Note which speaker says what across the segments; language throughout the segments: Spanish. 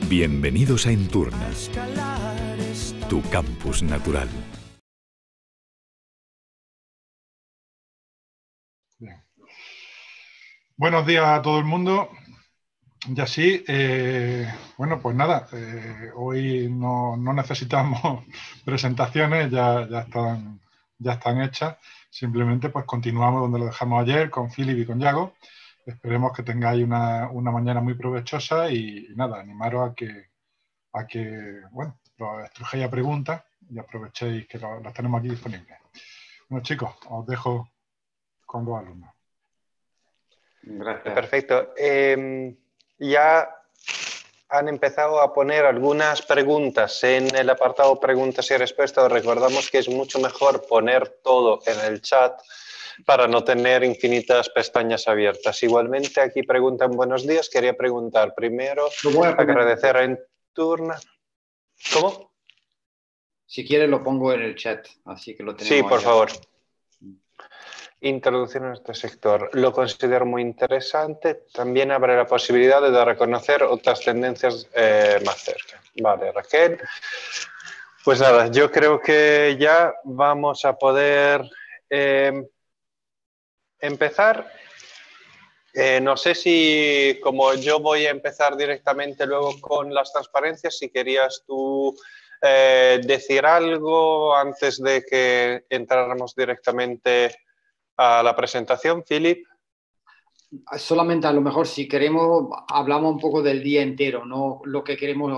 Speaker 1: Bienvenidos a Enturna, tu campus natural.
Speaker 2: Bien. Buenos días a todo el mundo. Y así, bueno, pues nada, hoy no necesitamos presentaciones, ya están hechas. Simplemente pues continuamos donde lo dejamos ayer con Philip y con Yago. Esperemos que tengáis una mañana muy provechosa y nada, animaros a que bueno, lo estrujéis a preguntas y aprovechéis que las tenemos aquí disponibles. Bueno, chicos, os dejo con los alumnos.
Speaker 3: Gracias. Perfecto. Ya han empezado a poner algunas preguntas en el apartado preguntas y respuestas. Recordamos que es mucho mejor poner todo en el chat para no tener infinitas pestañas abiertas. Igualmente aquí preguntan buenos días. Quería preguntar primero, agradecer a Enturna. ¿Cómo?
Speaker 4: Si quiere lo pongo en el chat, así que lo tenemos.
Speaker 3: Sí, por
Speaker 4: allá.
Speaker 3: favor. Introducción en este sector. Lo considero muy interesante. También abre la posibilidad de dar a conocer otras tendencias más cerca. Vale, Raquel. Pues nada, yo creo que ya vamos a poder empezar. No sé si, como yo voy a empezar directamente luego con las transparencias, si querías tú decir algo antes de que entráramos directamente a la presentación, Philip.
Speaker 4: Solamente a lo mejor si queremos, hablamos un poco del día entero, no lo que queremos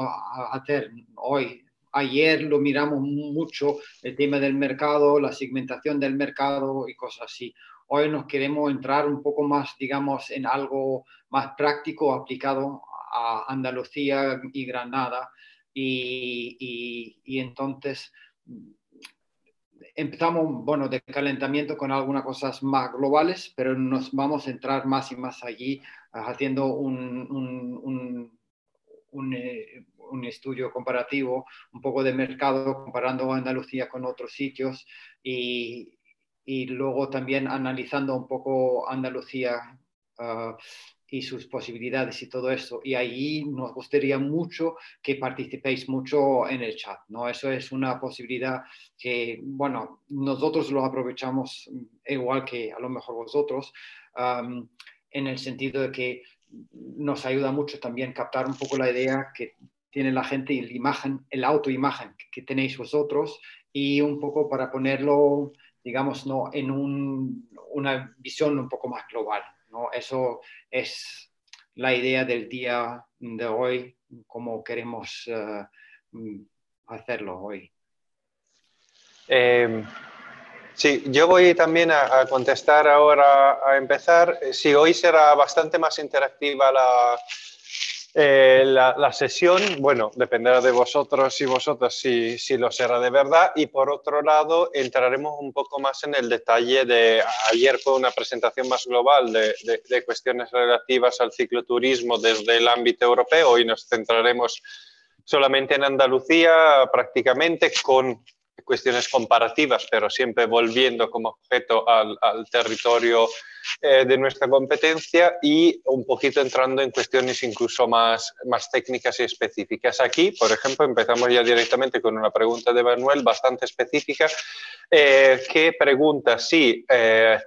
Speaker 4: hacer hoy. Ayer lo miramos mucho, el tema del mercado, la segmentación del mercado y cosas así. Hoy nos queremos entrar un poco más, digamos, en algo más práctico aplicado a Andalucía y Granada. Y entonces empezamos, bueno, de calentamiento con algunas cosas más globales, pero nos vamos a entrar más y más allí haciendo un estudio comparativo, un poco de mercado, comparando Andalucía con otros sitios y luego también analizando un poco Andalucía y sus posibilidades y todo eso. Y ahí nos gustaría mucho que participéis mucho en el chat, ¿no? Eso es una posibilidad que, bueno, nosotros lo aprovechamos igual que a lo mejor vosotros, en el sentido de que nos ayuda mucho también captar un poco la idea que tiene la gente y la imagen, el autoimagen que tenéis vosotros y un poco para ponerlo, digamos, ¿no? en una visión un poco más global, ¿no? Eso es la idea del día de hoy, cómo queremos hacerlo hoy.
Speaker 3: Sí, yo voy también a contestar ahora, a empezar. Sí, hoy será bastante más interactiva la sesión. Bueno, dependerá de vosotros y vosotras si lo será de verdad. Y por otro lado, entraremos un poco más en el detalle de... Ayer fue una presentación más global de cuestiones relativas al cicloturismo desde el ámbito europeo. Hoy nos centraremos solamente en Andalucía, prácticamente con cuestiones comparativas, pero siempre volviendo como objeto al territorio de nuestra competencia y un poquito entrando en cuestiones incluso más técnicas y específicas. Aquí, por ejemplo, empezamos ya directamente con una pregunta de Manuel bastante específica, que pregunta si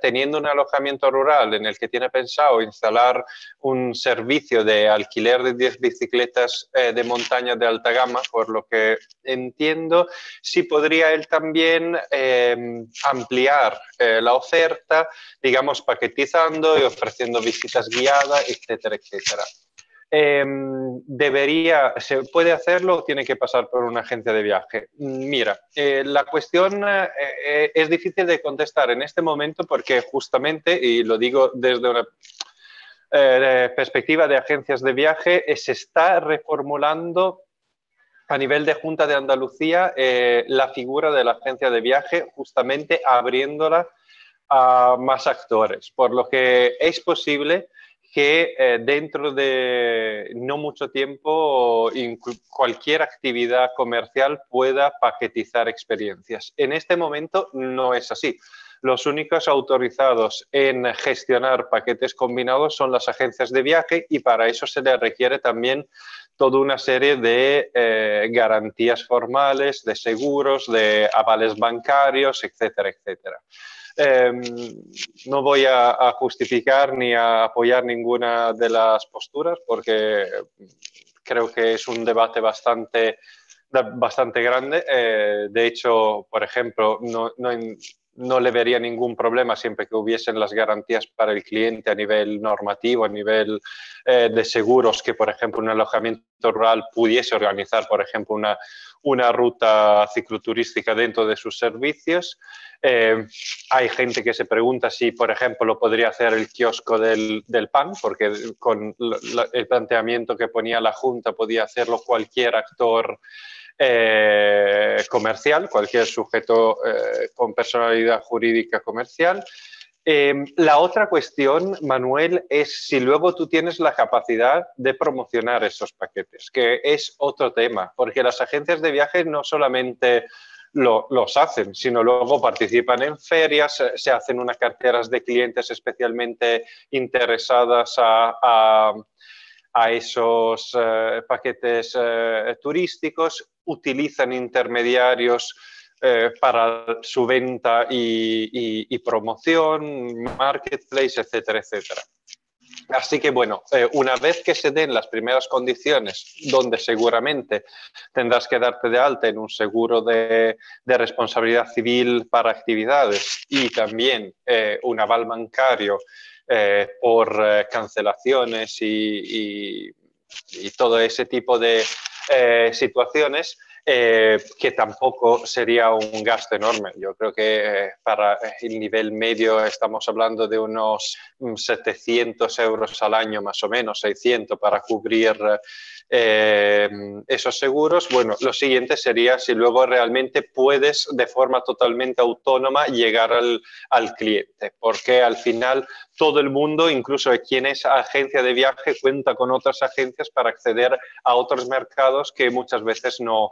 Speaker 3: teniendo un alojamiento rural en el que tiene pensado instalar un servicio de alquiler de 10 bicicletas de montaña de alta gama, por lo que entiendo, si podría él también ampliar la oferta, digamos, paquetizando y ofreciendo visitas guiadas, etcétera, etcétera. ¿Se puede hacerlo o tiene que pasar por una agencia de viaje? Mira, la cuestión es difícil de contestar en este momento porque justamente, y lo digo desde una perspectiva de agencias de viaje, se está reformulando a nivel de Junta de Andalucía la figura de la agencia de viaje, justamente abriéndola a más actores, por lo que es posible que dentro de no mucho tiempo cualquier actividad comercial pueda paquetizar experiencias. En este momento no es así. Los únicos autorizados en gestionar paquetes combinados son las agencias de viaje y para eso se le requiere también toda una serie de garantías formales, de seguros, de avales bancarios, etcétera, etcétera. No voy a justificar ni a apoyar ninguna de las posturas porque creo que es un debate bastante grande. De hecho, por ejemplo, no le vería ningún problema siempre que hubiesen las garantías para el cliente a nivel normativo, a nivel de seguros, que por ejemplo un alojamiento rural pudiese organizar, por ejemplo, una ruta cicloturística dentro de sus servicios. Hay gente que se pregunta si, por ejemplo, lo podría hacer el kiosco del pan, porque con el planteamiento que ponía la Junta podía hacerlo cualquier actor comercial, cualquier sujeto con personalidad jurídica comercial. La otra cuestión, Manuel, es si luego tú tienes la capacidad de promocionar esos paquetes, que es otro tema, porque las agencias de viajes no solamente los hacen, sino luego participan en ferias, se hacen unas carteras de clientes especialmente interesadas a esos paquetes turísticos, utilizan intermediarios para su venta y promoción, marketplace, etcétera, etcétera. Así que, bueno, una vez que se den las primeras condiciones, donde seguramente tendrás que darte de alta en un seguro de responsabilidad civil para actividades y también un aval bancario por cancelaciones y todo ese tipo de situaciones, que tampoco sería un gasto enorme. Yo creo que para el nivel medio estamos hablando de unos 700 euros al año, más o menos, 600 para cubrir esos seguros. Bueno, lo siguiente sería si luego realmente puedes de forma totalmente autónoma llegar al cliente, porque al final todo el mundo, incluso quien es agencia de viaje, cuenta con otras agencias para acceder a otros mercados que muchas veces no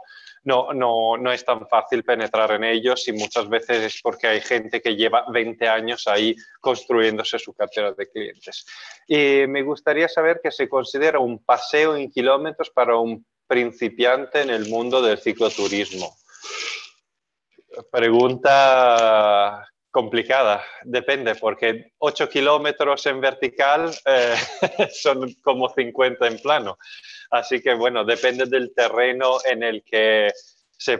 Speaker 3: es tan fácil penetrar en ellos, y muchas veces es porque hay gente que lleva 20 años ahí construyéndose su cartera de clientes. Y me gustaría saber qué se considera un paseo en kilómetros para un principiante en el mundo del cicloturismo. Pregunta complicada, depende, porque 8 kilómetros en vertical son como 50 en plano. Así que, bueno, depende del terreno en el que se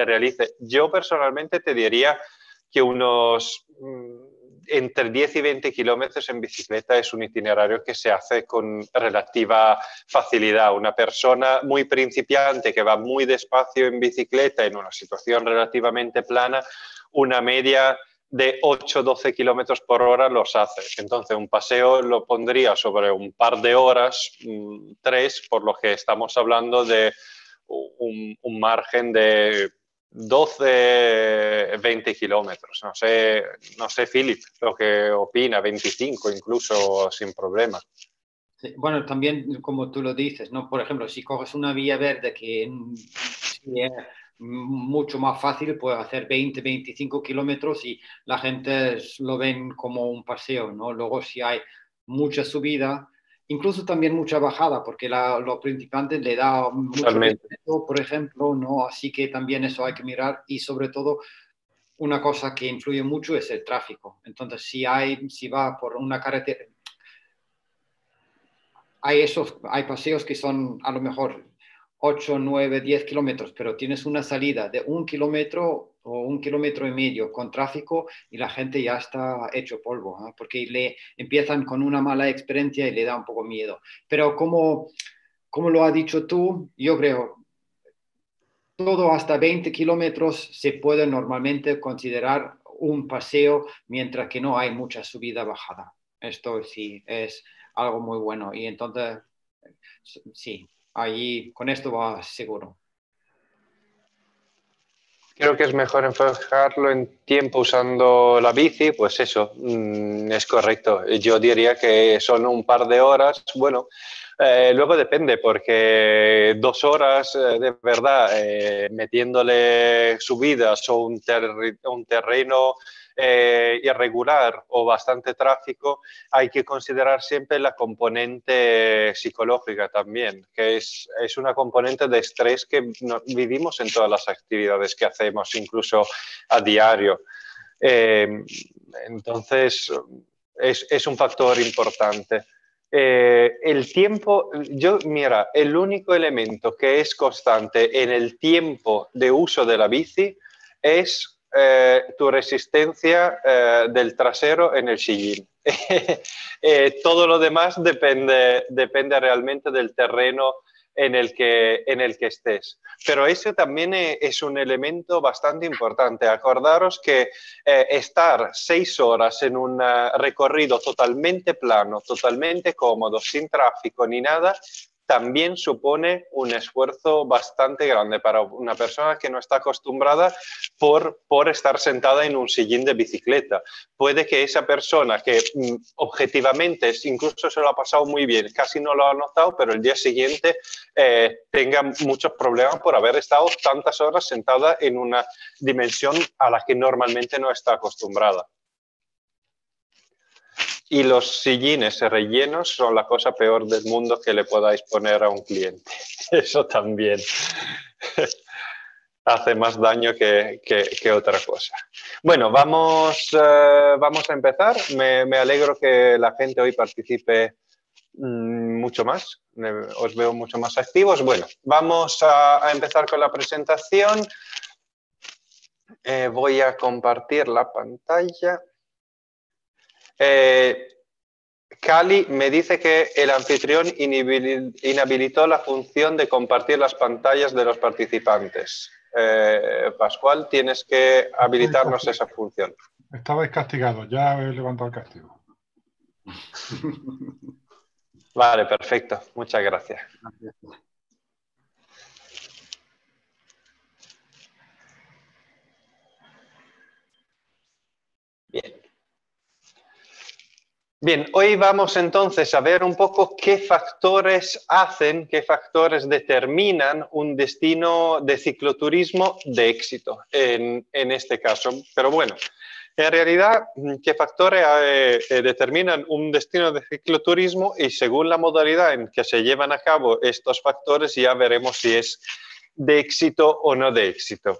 Speaker 3: realice. Yo personalmente te diría que unos entre 10 y 20 kilómetros en bicicleta es un itinerario que se hace con relativa facilidad. Una persona muy principiante que va muy despacio en bicicleta en una situación relativamente plana, una media de 8-12 kilómetros por hora los hace. Entonces, un paseo lo pondría sobre un par de horas, 3, por lo que estamos hablando de un margen de 12, 20 kilómetros. No sé, Philip, lo que opina, 25 incluso sin problema.
Speaker 4: Sí, bueno, también como tú lo dices, ¿no? Por ejemplo, si coges una vía verde que sí es mucho más fácil, puedes hacer 20, 25 kilómetros y la gente lo ven como un paseo, ¿no? Luego si hay mucha subida, incluso también mucha bajada, porque los principiantes le da mucho respeto, por ejemplo, ¿no? Así que también eso hay que mirar, y sobre todo una cosa que influye mucho es el tráfico. Entonces, si va por una carretera, hay paseos que son a lo mejor 8, 9, 10 kilómetros, pero tienes una salida de 1 kilómetro o 1,5 kilómetros con tráfico y la gente ya está hecho polvo, ¿eh? Porque le empiezan con una mala experiencia y le da un poco miedo. Pero como lo has dicho tú, yo creo todo hasta 20 kilómetros se puede normalmente considerar un paseo mientras que no hay mucha subida-bajada. Esto sí es algo muy bueno, y entonces sí, allí con esto va seguro.
Speaker 3: Creo que es mejor enfocarlo en tiempo usando la bici, pues eso, es correcto. Yo diría que son un par de horas, bueno, luego depende, porque 2 horas de verdad metiéndole subidas o un terreno irregular o bastante tráfico, hay que considerar siempre la componente psicológica también, que es una componente de estrés que vivimos en todas las actividades que hacemos, incluso a diario. Entonces, es un factor importante. El tiempo, mira, el único elemento que es constante en el tiempo de uso de la bici es tu resistencia del trasero en el sillín. Todo lo demás depende realmente del terreno en el que estés. Pero eso también es un elemento bastante importante. Acordaros que estar 6 horas en un recorrido totalmente plano, totalmente cómodo, sin tráfico ni nada, también supone un esfuerzo bastante grande para una persona que no está acostumbrada por estar sentada en un sillín de bicicleta. Puede que esa persona que objetivamente incluso se lo ha pasado muy bien, casi no lo ha notado, pero el día siguiente tenga muchos problemas por haber estado tantas horas sentada en una dimensión a la que normalmente no está acostumbrada. Y los sillines rellenos son la cosa peor del mundo que le podáis poner a un cliente. Eso también hace más daño que otra cosa. Bueno, vamos a empezar. Me alegro que la gente hoy participe mucho más. Os veo mucho más activos. Bueno, vamos a empezar con la presentación. Voy a compartir la pantalla. Cali me dice que el anfitrión inhabilitó la función de compartir las pantallas de los participantes. Pascual, tienes que habilitarnos esa función.
Speaker 2: Estabais castigados, ya he levantado el castigo.
Speaker 3: Vale, perfecto. Muchas gracias. Bien. Bien, hoy vamos entonces a ver un poco qué factores determinan un destino de cicloturismo de éxito en este caso. Pero bueno, en realidad, qué factores determinan un destino de cicloturismo y según la modalidad en que se llevan a cabo estos factores ya veremos si es de éxito o no de éxito.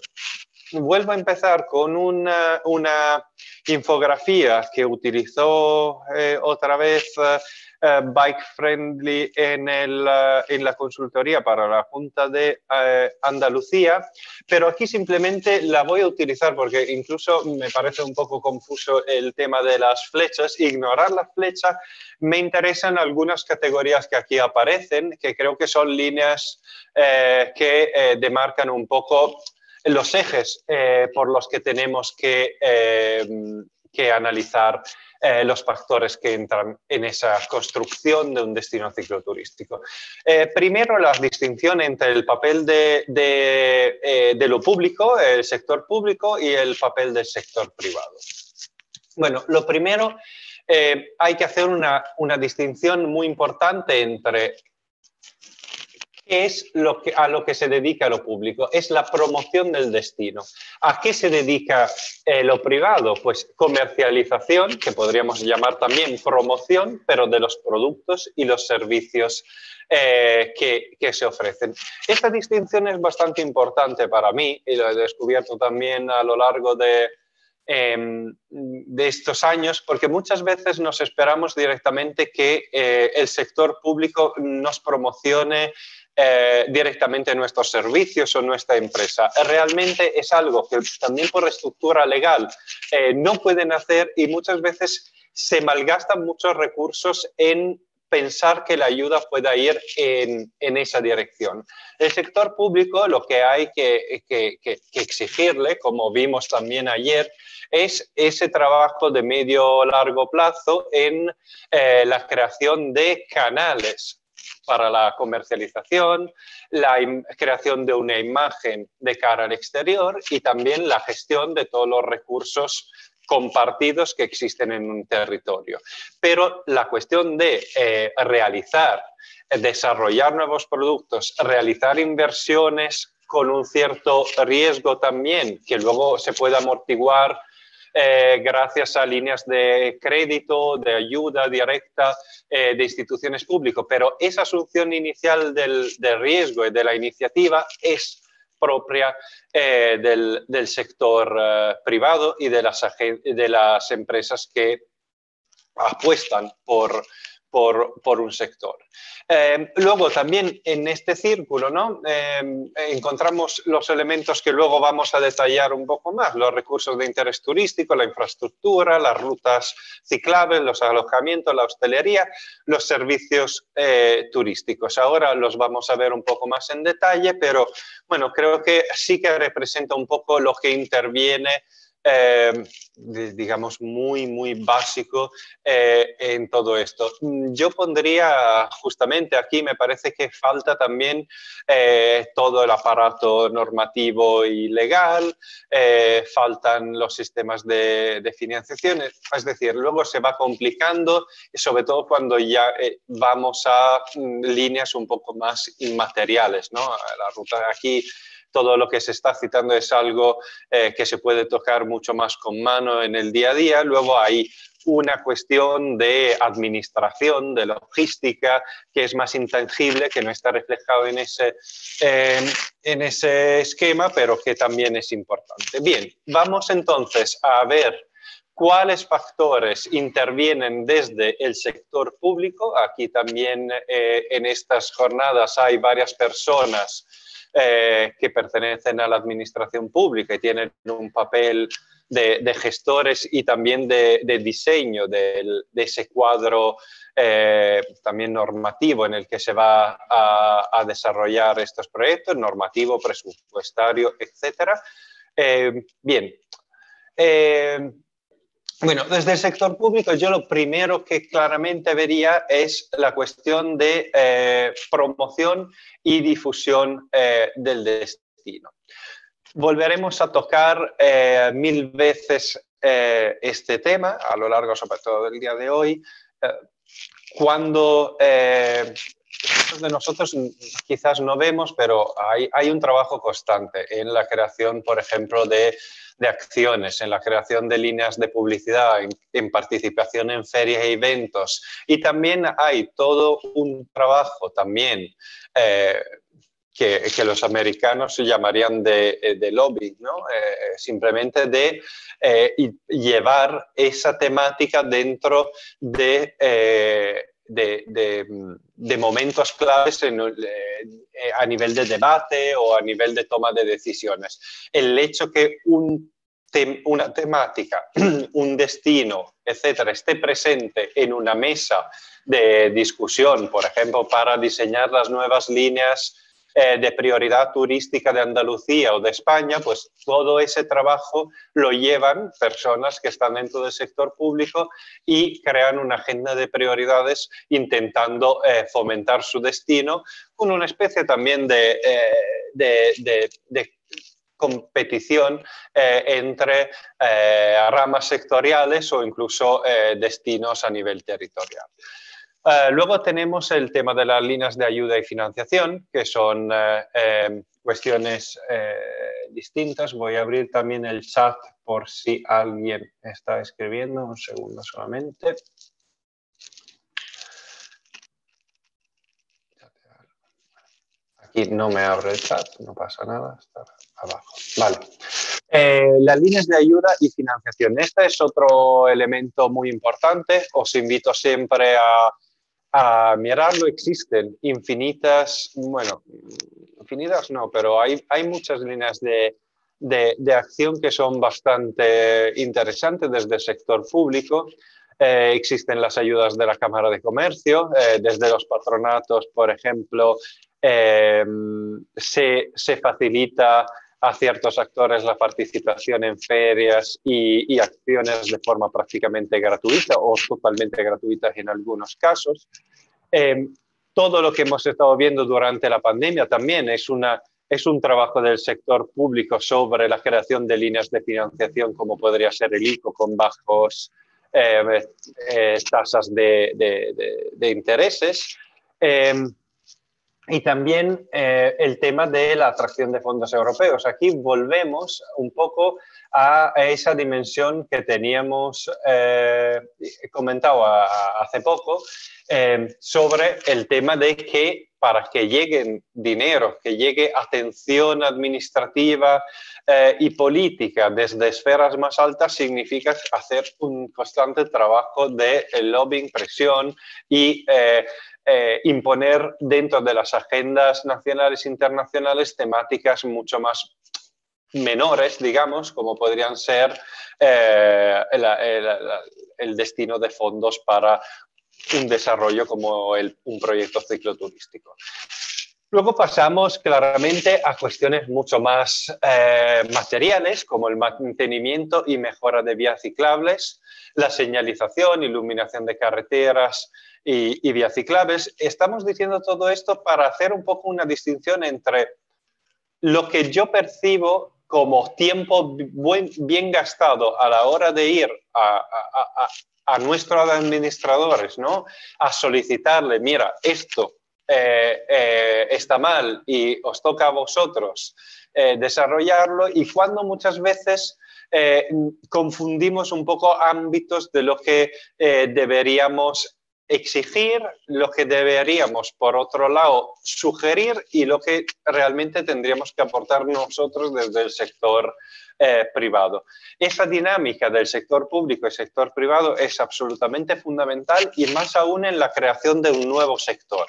Speaker 3: Vuelvo a empezar con una infografía que utilizó otra vez Bike Friendly en la consultoría para la Junta de Andalucía, pero aquí simplemente la voy a utilizar porque incluso me parece un poco confuso el tema de las flechas. Ignorar las flechas, me interesan algunas categorías que aquí aparecen, que creo que son líneas que demarcan un poco los ejes por los que tenemos que analizar los factores que entran en esa construcción de un destino cicloturístico. Primero, la distinción entre el papel de lo público, el sector público, y el papel del sector privado. Bueno, lo primero, hay que hacer una distinción muy importante entre ¿qué es a lo que se dedica lo público? Es la promoción del destino. ¿A qué se dedica lo privado? Pues comercialización, que podríamos llamar también promoción, pero de los productos y los servicios que se ofrecen. Esta distinción es bastante importante para mí y lo he descubierto también a lo largo de estos años, porque muchas veces nos esperamos directamente que el sector público nos promocione directamente nuestros servicios o nuestra empresa. Realmente es algo que también por estructura legal no pueden hacer y muchas veces se malgastan muchos recursos en pensar que la ayuda pueda ir en esa dirección. El sector público lo que hay que exigirle, como vimos también ayer, es ese trabajo de medio-largo plazo en la creación de canales para la comercialización, la creación de una imagen de cara al exterior y también la gestión de todos los recursos compartidos que existen en un territorio. Pero la cuestión de desarrollar nuevos productos, realizar inversiones con un cierto riesgo también, que luego se pueda amortiguar gracias a líneas de crédito, de ayuda directa de instituciones públicas, pero esa asunción inicial del riesgo y de la iniciativa es propia del sector privado y de las empresas que apuestan por un sector. Luego también en este círculo, ¿no? Encontramos los elementos que luego vamos a detallar un poco más, los recursos de interés turístico, la infraestructura, las rutas ciclables, los alojamientos, la hostelería, los servicios turísticos. Ahora los vamos a ver un poco más en detalle, pero bueno, creo que sí que representa un poco lo que interviene digamos, muy básico en todo esto. Yo pondría justamente aquí, me parece que falta también todo el aparato normativo y legal, faltan los sistemas de financiación, es decir, luego se va complicando, sobre todo cuando ya vamos a líneas un poco más inmateriales, ¿no? La ruta aquí, todo lo que se está citando es algo que se puede tocar mucho más con mano en el día a día. Luego hay una cuestión de administración, de logística, que es más intangible, que no está reflejado en ese esquema, pero que también es importante. Bien, vamos entonces a ver cuáles factores intervienen desde el sector público. Aquí también en estas jornadas hay varias personas que pertenecen a la administración pública y tienen un papel de gestores y también de diseño de ese cuadro también normativo en el que se va a desarrollar estos proyectos, normativo, presupuestario, etcétera. Bien. Bueno, desde el sector público yo lo primero que claramente vería es la cuestión de promoción y difusión del destino. Volveremos a tocar 1000 veces este tema a lo largo, sobre todo del día de hoy, cuando de nosotros quizás no vemos, pero hay un trabajo constante en la creación, por ejemplo, de acciones, en la creación de líneas de publicidad, en participación en ferias e eventos. Y también hay todo un trabajo también que los americanos llamarían de lobby, ¿no? Simplemente de llevar esa temática dentro de momentos claves a nivel de debate o a nivel de toma de decisiones. El hecho que una temática, un destino, etcétera, esté presente en una mesa de discusión, por ejemplo, para diseñar las nuevas líneas de prioridad turística de Andalucía o de España, pues todo ese trabajo lo llevan personas que están dentro del sector público y crean una agenda de prioridades intentando fomentar su destino con una especie también de competición entre ramas sectoriales o incluso destinos a nivel territorial. Luego tenemos el tema de las líneas de ayuda y financiación, que son cuestiones distintas. Voy a abrir también el chat por si alguien está escribiendo. Un segundo solamente. Aquí no me abre el chat, no pasa nada, está abajo. Vale. Las líneas de ayuda y financiación. Este es otro elemento muy importante. Os invito siempre a mirarlo. Existen infinitas, bueno, infinitas no, pero hay muchas líneas de acción que son bastante interesantes desde el sector público. Existen las ayudas de la Cámara de Comercio, desde los patronatos, por ejemplo, se facilita a ciertos actores la participación en ferias y acciones de forma prácticamente gratuita o totalmente gratuitas en algunos casos. Todo lo que hemos estado viendo durante la pandemia también es un trabajo del sector público sobre la creación de líneas de financiación, como podría ser el ICO, con bajos tasas de intereses. Y también el tema de la atracción de fondos europeos. Aquí volvemos un poco a esa dimensión que teníamos comentado hace poco sobre el tema de que para que lleguen dinero, que llegue atención administrativa y política desde esferas más altas, significa hacer un constante trabajo de lobbying, presión y imponer dentro de las agendas nacionales e internacionales temáticas mucho más menores, digamos, como podrían ser el destino de fondos para un desarrollo como un proyecto cicloturístico. Luego pasamos claramente a cuestiones mucho más materiales, como el mantenimiento y mejora de vías ciclables, la señalización, iluminación de carreteras y vías ciclables. Estamos diciendo todo esto para hacer un poco una distinción entre lo que yo percibo como tiempo bien gastado a la hora de ir a nuestros administradores, ¿no? A solicitarle, mira, esto está mal y os toca a vosotros desarrollarlo, y cuando muchas veces confundimos un poco ámbitos de lo que deberíamos exigir, lo que deberíamos, por otro lado, sugerir y lo que realmente tendríamos que aportar nosotros desde el sector privado. Esa dinámica del sector público y sector privado es absolutamente fundamental, y más aún en la creación de un nuevo sector.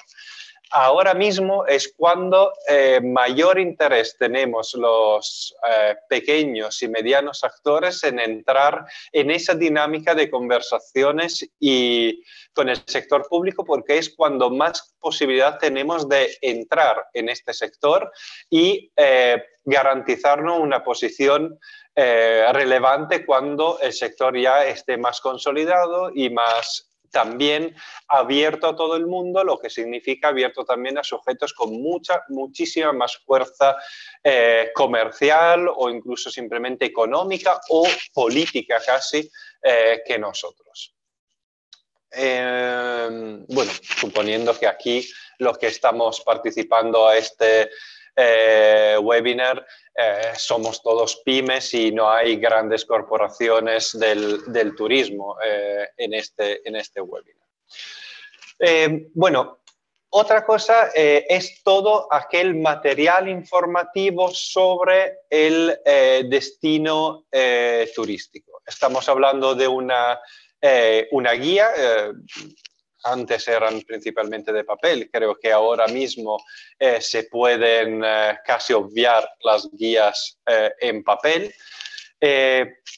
Speaker 3: Ahora mismo es cuando mayor interés tenemos los pequeños y medianos actores en entrar en esa dinámica de conversaciones y con el sector público, porque es cuando más posibilidad tenemos de entrar en este sector y garantizarnos una posición relevante cuando el sector ya esté más consolidado y más también abierto a todo el mundo, lo que significa abierto también a sujetos con muchísima más fuerza comercial o incluso simplemente económica o política casi que nosotros. Bueno, suponiendo que aquí los que estamos participando a este webinar somos todos pymes y no hay grandes corporaciones del turismo en este webinar. Bueno, otra cosa es todo aquel material informativo sobre el destino turístico. Estamos hablando de una guía. Antes eran principalmente de papel, creo que ahora mismo se pueden casi obviar las guías en papel.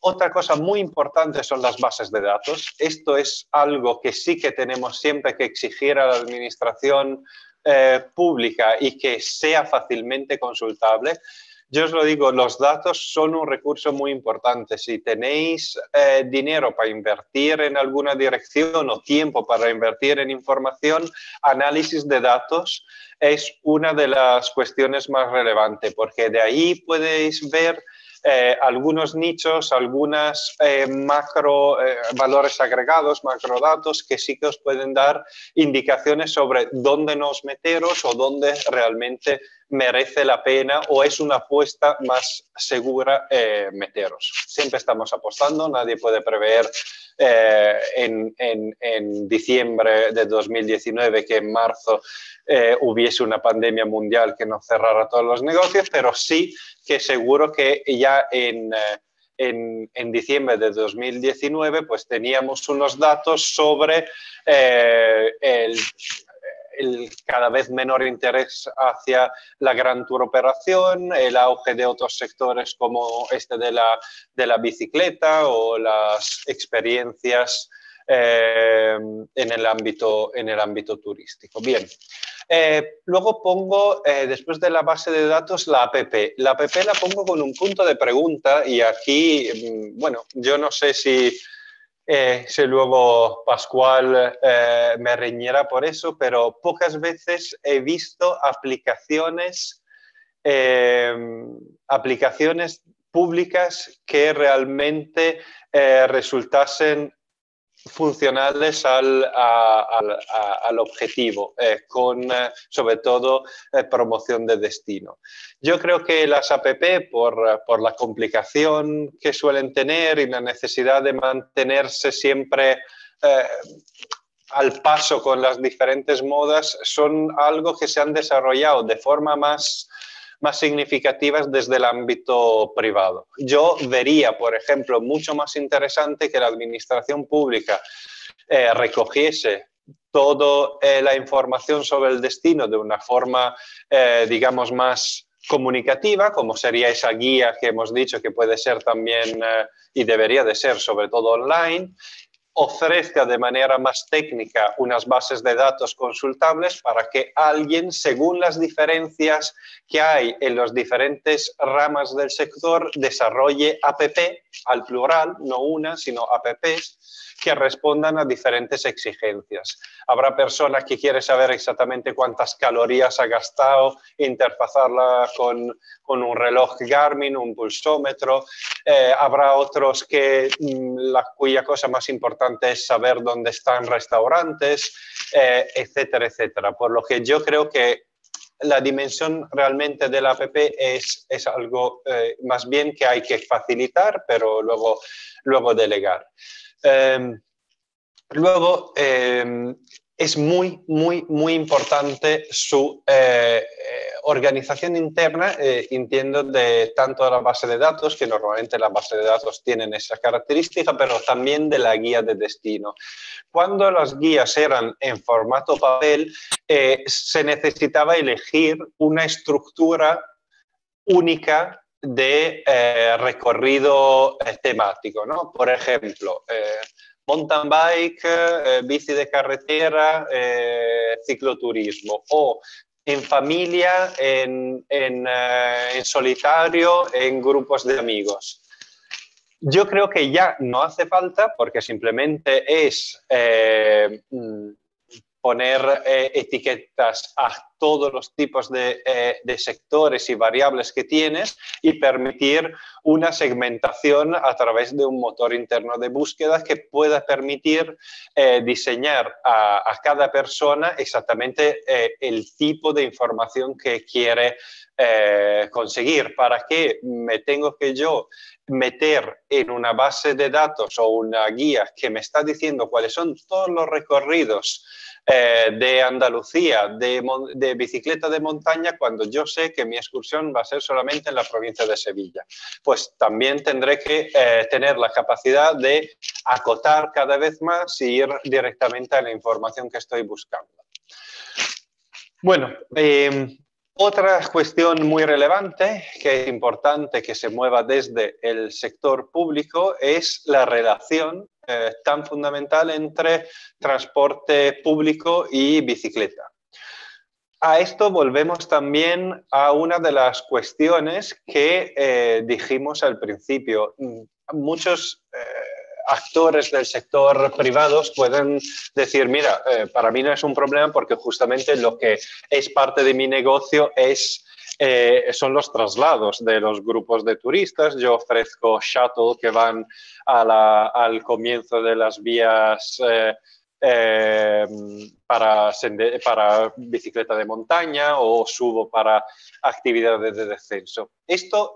Speaker 3: Otra cosa muy importante son las bases de datos. Esto es algo que sí que tenemos siempre que exigir a la administración pública y que sea fácilmente consultable. Yo os lo digo, los datos son un recurso muy importante. Si tenéis dinero para invertir en alguna dirección o tiempo para invertir en información, análisis de datos es una de las cuestiones más relevantes, porque de ahí podéis ver algunos nichos, algunos valores agregados, macrodatos, que sí que os pueden dar indicaciones sobre dónde nos meteros o dónde realmente merece la pena o es una apuesta más segura meteros. Siempre estamos apostando, nadie puede prever en diciembre de 2019 que en marzo hubiese una pandemia mundial que nos cerrara todos los negocios, pero sí que seguro que ya en diciembre de 2019 pues teníamos unos datos sobre el cada vez menor interés hacia la gran tour operación, el auge de otros sectores como este de la bicicleta o las experiencias en el ámbito turístico. Bien. Luego pongo, después de la base de datos, la app. La app la pongo con un punto de pregunta y aquí, bueno, yo no sé si luego Pascual me reñirá por eso, pero pocas veces he visto aplicaciones públicas que realmente resultasen funcionales al objetivo, con sobre todo promoción de destino. Yo creo que las app, por la complicación que suelen tener y la necesidad de mantenerse siempre al paso con las diferentes modas, son algo que se han desarrollado de forma más significativas desde el ámbito privado. Yo vería, por ejemplo, mucho más interesante que la administración pública recogiese toda la información sobre el destino de una forma, digamos, más comunicativa, como sería esa guía que hemos dicho que puede ser también y debería de ser sobre todo online, ofrezca de manera más técnica unas bases de datos consultables para que alguien, según las diferencias que hay en las diferentes ramas del sector, desarrolle app, al plural, no una, sino apps, que respondan a diferentes exigencias. Habrá personas que quieren saber exactamente cuántas calorías ha gastado, interfazarla con un reloj Garmin, un pulsómetro. Habrá otros que cuya cosa más importante es saber dónde están restaurantes, etcétera, etcétera. Por lo que yo creo que la dimensión realmente de la app es algo más bien que hay que facilitar, pero luego delegar. Luego, es muy, muy, muy importante su organización interna, entiendo, de tanto de la base de datos, que normalmente las bases de datos tienen esa característica, pero también de la guía de destino. Cuando las guías eran en formato papel, se necesitaba elegir una estructura única de recorrido temático, ¿no? Por ejemplo, mountain bike, bici de carretera, cicloturismo, o en familia, en solitario, en grupos de amigos. Yo creo que ya no hace falta, porque simplemente es poner etiquetas a todos los tipos de sectores y variables que tienes y permitir una segmentación a través de un motor interno de búsqueda que pueda permitir diseñar a cada persona exactamente el tipo de información que quiere conseguir. ¿Para qué me tengo que yo meter en una base de datos o una guía que me está diciendo cuáles son todos los recorridos de Andalucía, de bicicleta de montaña, cuando yo sé que mi excursión va a ser solamente en la provincia de Sevilla? Pues también tendré que tener la capacidad de acotar cada vez más y ir directamente a la información que estoy buscando. Bueno, otra cuestión muy relevante, que es importante que se mueva desde el sector público, es la relación tan fundamental entre transporte público y bicicleta. A esto volvemos también a una de las cuestiones que dijimos al principio. Muchos actores del sector privados pueden decir, mira, para mí no es un problema porque justamente lo que es parte de mi negocio son los traslados de los grupos de turistas. Yo ofrezco shuttle que van al comienzo de las vías para bicicleta de montaña o subo para actividades de descenso. Esto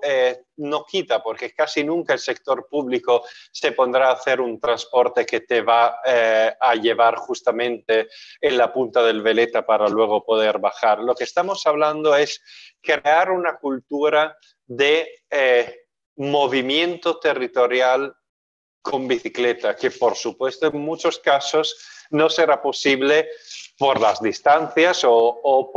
Speaker 3: no quita, porque casi nunca el sector público se pondrá a hacer un transporte que te va a llevar justamente en la punta del veleta para luego poder bajar. Lo que estamos hablando es crear una cultura de movimiento territorial con bicicleta, que por supuesto en muchos casos no será posible por las distancias o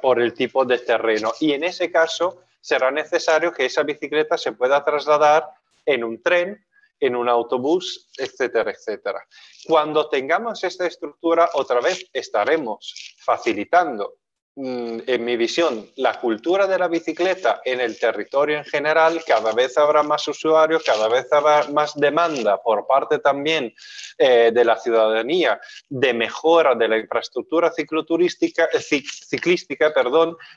Speaker 3: por el tipo de terreno. Y en ese caso será necesario que esa bicicleta se pueda trasladar en un tren, en un autobús, etcétera, etcétera. Cuando tengamos esta estructura, otra vez estaremos facilitando en mi visión, la cultura de la bicicleta en el territorio en general, cada vez habrá más usuarios, cada vez habrá más demanda por parte también de la ciudadanía de mejora de la infraestructura ciclística,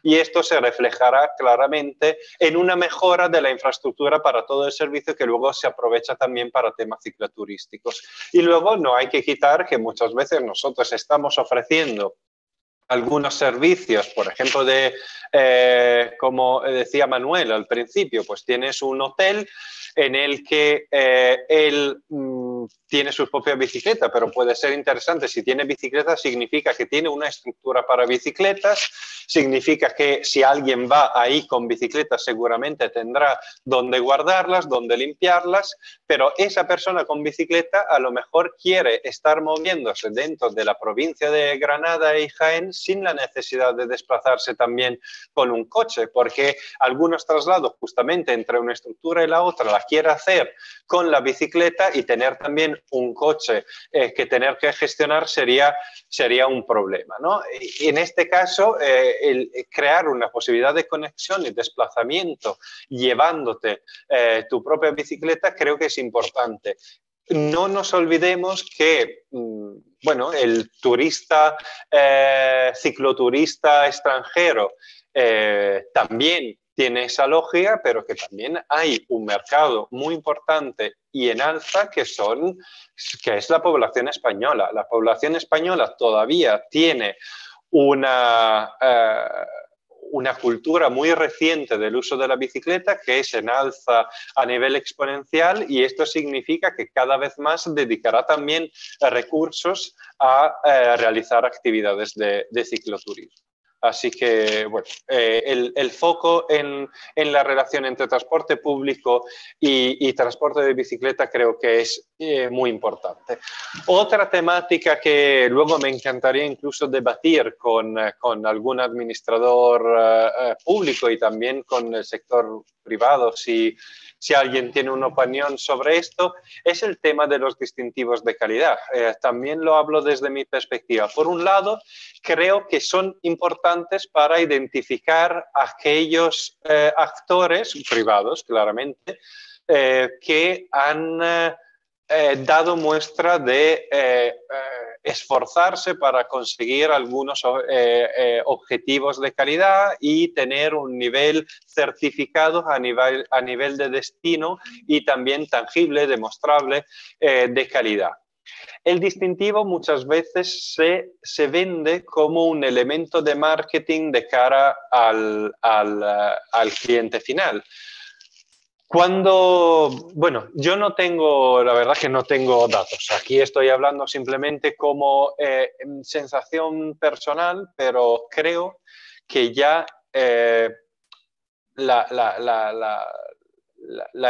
Speaker 3: y esto se reflejará claramente en una mejora de la infraestructura para todo el servicio que luego se aprovecha también para temas cicloturísticos. Y luego no hay que quitar que muchas veces nosotros estamos ofreciendo algunos servicios, por ejemplo, como decía Manuel al principio, pues tienes un hotel en el que él tiene su propia bicicleta, pero puede ser interesante. Si tiene bicicleta, significa que tiene una estructura para bicicletas, significa que si alguien va ahí con bicicletas, seguramente tendrá dónde guardarlas, dónde limpiarlas, pero esa persona con bicicleta a lo mejor quiere estar moviéndose dentro de la provincia de Granada y Jaén sin la necesidad de desplazarse también con un coche, porque algunos traslados justamente entre una estructura y la otra la quiere hacer con la bicicleta, y tener también un coche que tener que gestionar sería un problema, ¿no? Y en este caso, el crear una posibilidad de conexión y desplazamiento llevándote tu propia bicicleta creo que es importante. No nos olvidemos que, bueno, el turista, cicloturista extranjero también tiene esa lógica, pero que también hay un mercado muy importante y en alza que es la población española. La población española todavía tiene una cultura muy reciente del uso de la bicicleta que es en alza a nivel exponencial, y esto significa que cada vez más dedicará también recursos a realizar actividades de cicloturismo. Así que, bueno, el foco en la relación entre transporte público y transporte de bicicleta creo que es muy importante. Otra temática que luego me encantaría incluso debatir con algún administrador público y también con el sector privado, si alguien tiene una opinión sobre esto, es el tema de los distintivos de calidad. También lo hablo desde mi perspectiva. Por un lado, creo que son importantes para identificar aquellos actores privados, claramente, que han dado muestra de esforzarse para conseguir algunos objetivos de calidad y tener un nivel certificado a nivel de destino y también tangible, demostrable de calidad. El distintivo muchas veces se vende como un elemento de marketing de cara al cliente final. Bueno, yo no tengo, la verdad que no tengo datos. Aquí estoy hablando simplemente como sensación personal, pero creo que ya la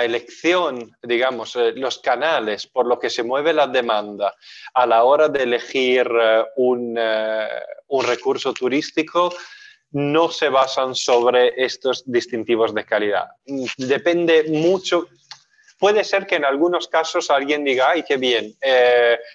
Speaker 3: elección, digamos, los canales por lo que se mueve la demanda a la hora de elegir un recurso turístico no se basan sobre estos distintivos de calidad. Depende mucho. Puede ser que en algunos casos alguien diga, ¡ay, qué bien!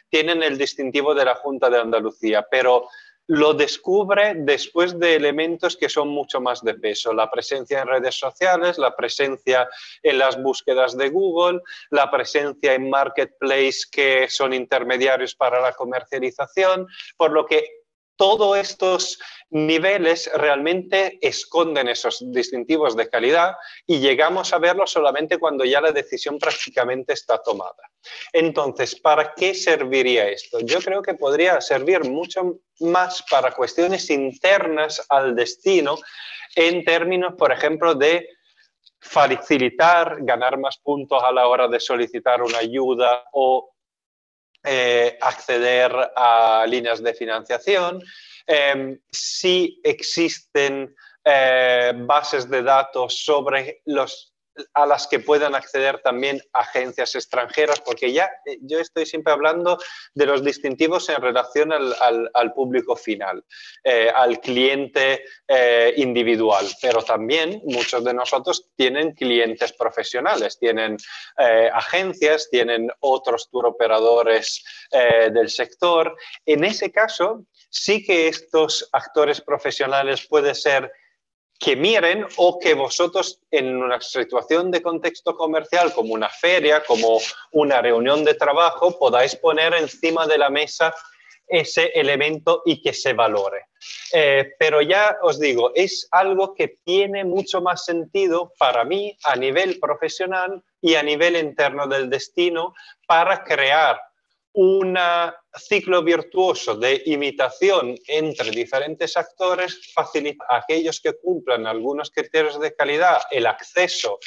Speaker 3: Tienen el distintivo de la Junta de Andalucía, pero lo descubre después de elementos que son mucho más de peso. La presencia en redes sociales, la presencia en las búsquedas de Google, la presencia en marketplace que son intermediarios para la comercialización, por lo que todos estos niveles realmente esconden esos distintivos de calidad y llegamos a verlos solamente cuando ya la decisión prácticamente está tomada. Entonces, ¿para qué serviría esto? Yo creo que podría servir mucho más para cuestiones internas al destino en términos, por ejemplo, de facilitar, ganar más puntos a la hora de solicitar una ayuda o acceder a líneas de financiación, si existen bases de datos a las que puedan acceder también agencias extranjeras, porque ya yo estoy siempre hablando de los distintivos en relación al público final, al cliente individual, pero también muchos de nosotros tienen clientes profesionales, tienen agencias, tienen otros tour operadores del sector. En ese caso, sí que estos actores profesionales puede ser que miren o que vosotros en una situación de contexto comercial como una feria, como una reunión de trabajo, podáis poner encima de la mesa ese elemento y que se valore. Pero ya os digo, es algo que tiene mucho más sentido para mí a nivel profesional y a nivel interno del destino para crear un ciclo virtuoso de imitación entre diferentes actores, facilita a aquellos que cumplan algunos criterios de calidad el acceso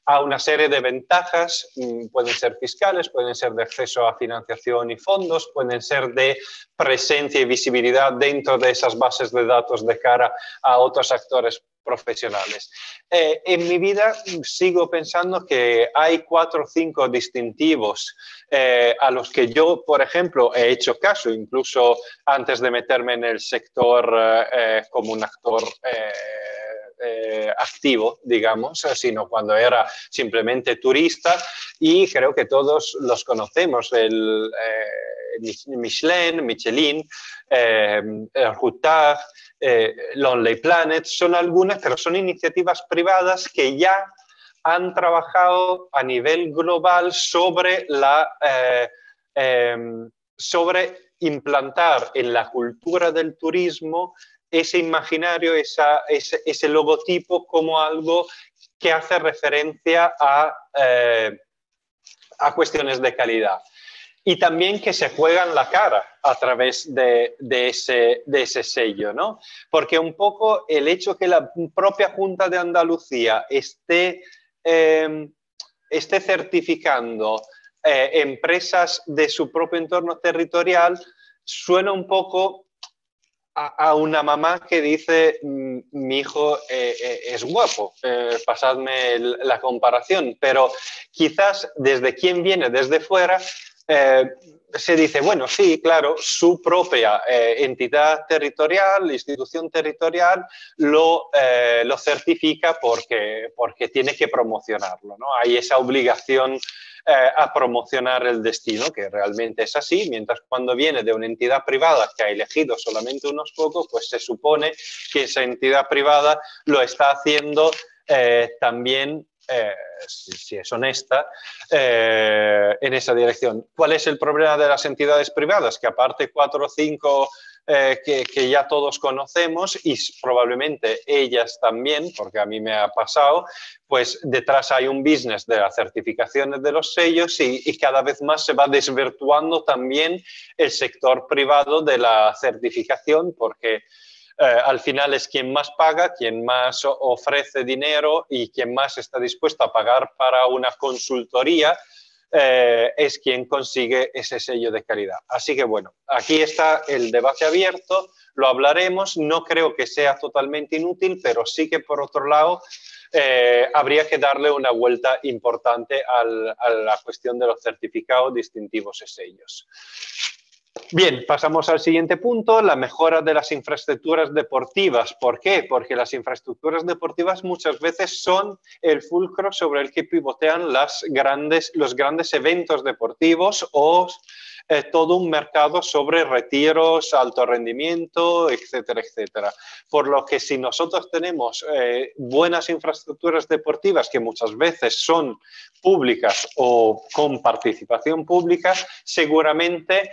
Speaker 3: a una serie de ventajas, pueden ser fiscales, pueden ser de acceso a financiación y fondos, pueden ser de presencia y visibilidad dentro de esas bases de datos de cara a otros actores profesionales. En mi vida sigo pensando que hay 4 o 5 distintivos a los que yo, por ejemplo, he hecho caso, incluso antes de meterme en el sector como un actor activo, digamos, sino cuando era simplemente turista, y creo que todos los conocemos, el Michelin, Routard, Lonely Planet, son algunas, pero son iniciativas privadas que ya han trabajado a nivel global sobre sobre implantar en la cultura del turismo ese imaginario, ese logotipo como algo que hace referencia a cuestiones de calidad. Y también que se juegan la cara a través de ese sello, ¿no? Porque un poco el hecho que la propia Junta de Andalucía esté certificando empresas de su propio entorno territorial suena un poco a una mamá que dice, mi hijo es guapo, pasadme la comparación, pero quizás desde quien viene desde fuera se dice, bueno, sí, claro, su propia entidad territorial, institución territorial, lo certifica porque tiene que promocionarlo, ¿no? Hay esa obligación a promocionar el destino, que realmente es así, mientras cuando viene de una entidad privada que ha elegido solamente unos pocos, pues se supone que esa entidad privada lo está haciendo también, si es honesta, en esa dirección. ¿Cuál es el problema de las entidades privadas? Que aparte 4 o 5 que ya todos conocemos y probablemente ellas también, porque a mí me ha pasado, pues detrás hay un business de las certificaciones de los sellos y cada vez más se va desvirtuando también el sector privado de la certificación porque al final es quien más paga, quien más ofrece dinero y quien más está dispuesto a pagar para una consultoría es quien consigue ese sello de calidad. Así que bueno, aquí está el debate abierto, lo hablaremos, no creo que sea totalmente inútil, pero sí que por otro lado habría que darle una vuelta importante a la cuestión de los certificados distintivos y sellos. Bien, pasamos al siguiente punto, la mejora de las infraestructuras deportivas. ¿Por qué? Porque las infraestructuras deportivas muchas veces son el fulcro sobre el que pivotean los grandes eventos deportivos o todo un mercado sobre retiros, alto rendimiento, etcétera, etcétera. Por lo que si nosotros tenemos buenas infraestructuras deportivas que muchas veces son públicas o con participación pública, seguramente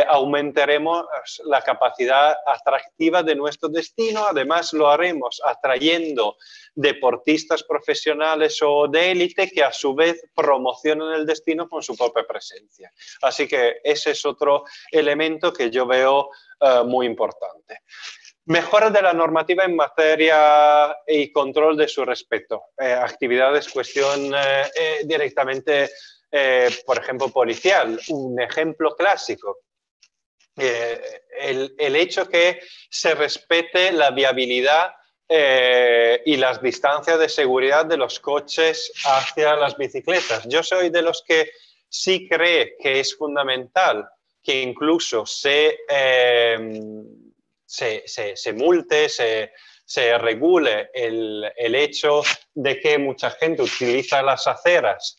Speaker 3: aumentaremos la capacidad atractiva de nuestro destino. Además, lo haremos atrayendo deportistas profesionales o de élite que a su vez promocionan el destino con su propia presencia. Así que ese es otro elemento que yo veo muy importante. Mejora de la normativa en materia y control de su respeto. Actividades, cuestión directamente, por ejemplo, policial. Un ejemplo clásico. El hecho que se respete la viabilidad y las distancias de seguridad de los coches hacia las bicicletas. Yo soy de los que sí cree que es fundamental que incluso se multe, se regule el hecho de que mucha gente utiliza las aceras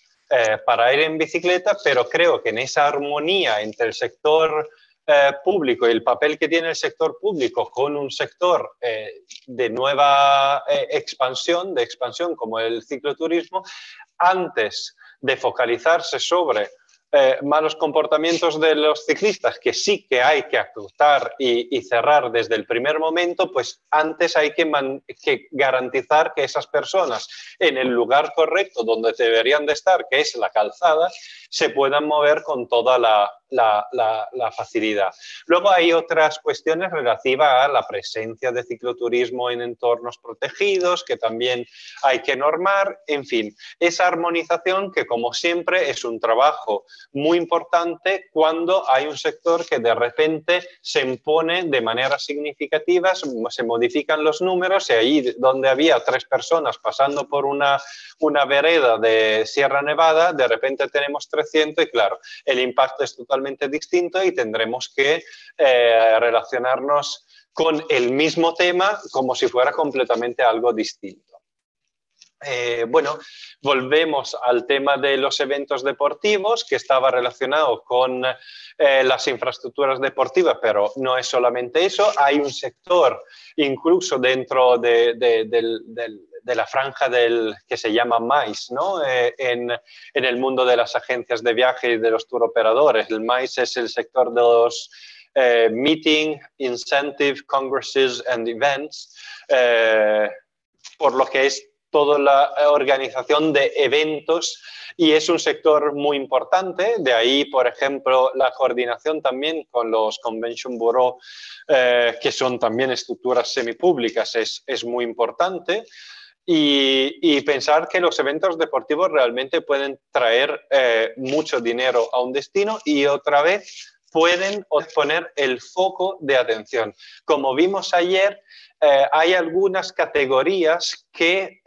Speaker 3: para ir en bicicleta, pero creo que en esa armonía entre el sector público y el papel que tiene el sector público con un sector de nueva expansión como el cicloturismo, antes de focalizarse sobre malos comportamientos de los ciclistas, que sí que hay que actuar y cerrar desde el primer momento, pues antes hay que garantizar que esas personas en el lugar correcto donde deberían de estar, que es la calzada, se puedan mover con toda la facilidad. Luego hay otras cuestiones relativas a la presencia de cicloturismo en entornos protegidos, que también hay que normar, en fin, esa armonización que, como siempre, es un trabajo muy importante cuando hay un sector que de repente se impone de manera significativa, se modifican los números y ahí donde había 3 personas pasando por una vereda de Sierra Nevada, de repente tenemos 300 y claro, el impacto es totalmente distinto y tendremos que relacionarnos con el mismo tema como si fuera completamente algo distinto. Bueno, volvemos al tema de los eventos deportivos, que estaba relacionado con las infraestructuras deportivas, pero no es solamente eso. Hay un sector, incluso dentro de la franja que se llama MICE, ¿no? En el mundo de las agencias de viaje y de los tour operadores. El MICE es el sector de los Meeting, Incentive, Congresses and Events, por lo que es toda la organización de eventos y es un sector muy importante. De ahí, por ejemplo, la coordinación también con los Convention Bureau, que son también estructuras semipúblicas, es muy importante. Y pensar que los eventos deportivos realmente pueden traer mucho dinero a un destino y otra vez pueden poner el foco de atención. Como vimos ayer, hay algunas categorías que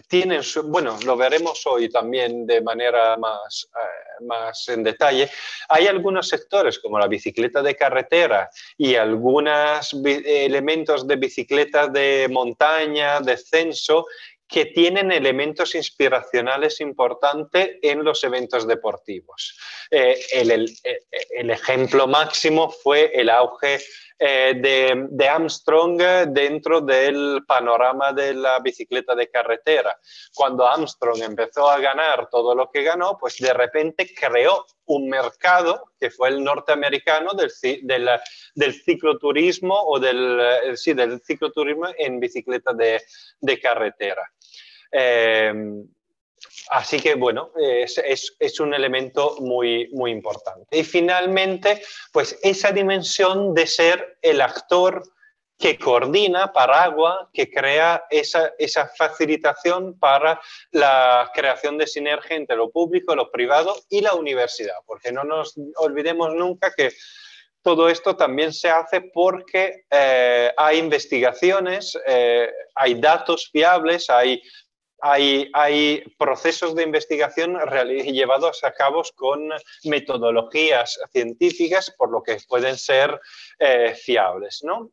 Speaker 3: tienen, bueno, lo veremos hoy también de manera más en detalle. Hay algunos sectores como la bicicleta de carretera y algunos elementos de bicicleta de montaña, descenso, que tienen elementos inspiracionales importantes en los eventos deportivos. El ejemplo máximo fue el auge de Armstrong dentro del panorama de la bicicleta de carretera. Cuando Armstrong empezó a ganar todo lo que ganó, pues de repente creó un mercado que fue el norteamericano del cicloturismo o del cicloturismo en bicicleta de carretera. Así que, bueno, es un elemento muy, muy importante. Y finalmente, pues esa dimensión de ser el actor que coordina, paragua, que crea esa facilitación para la creación de sinergia entre lo público, lo privado y la universidad. Porque no nos olvidemos nunca que todo esto también se hace porque hay investigaciones, hay datos fiables, hay procesos de investigación llevados a cabo con metodologías científicas, por lo que pueden ser fiables, ¿no?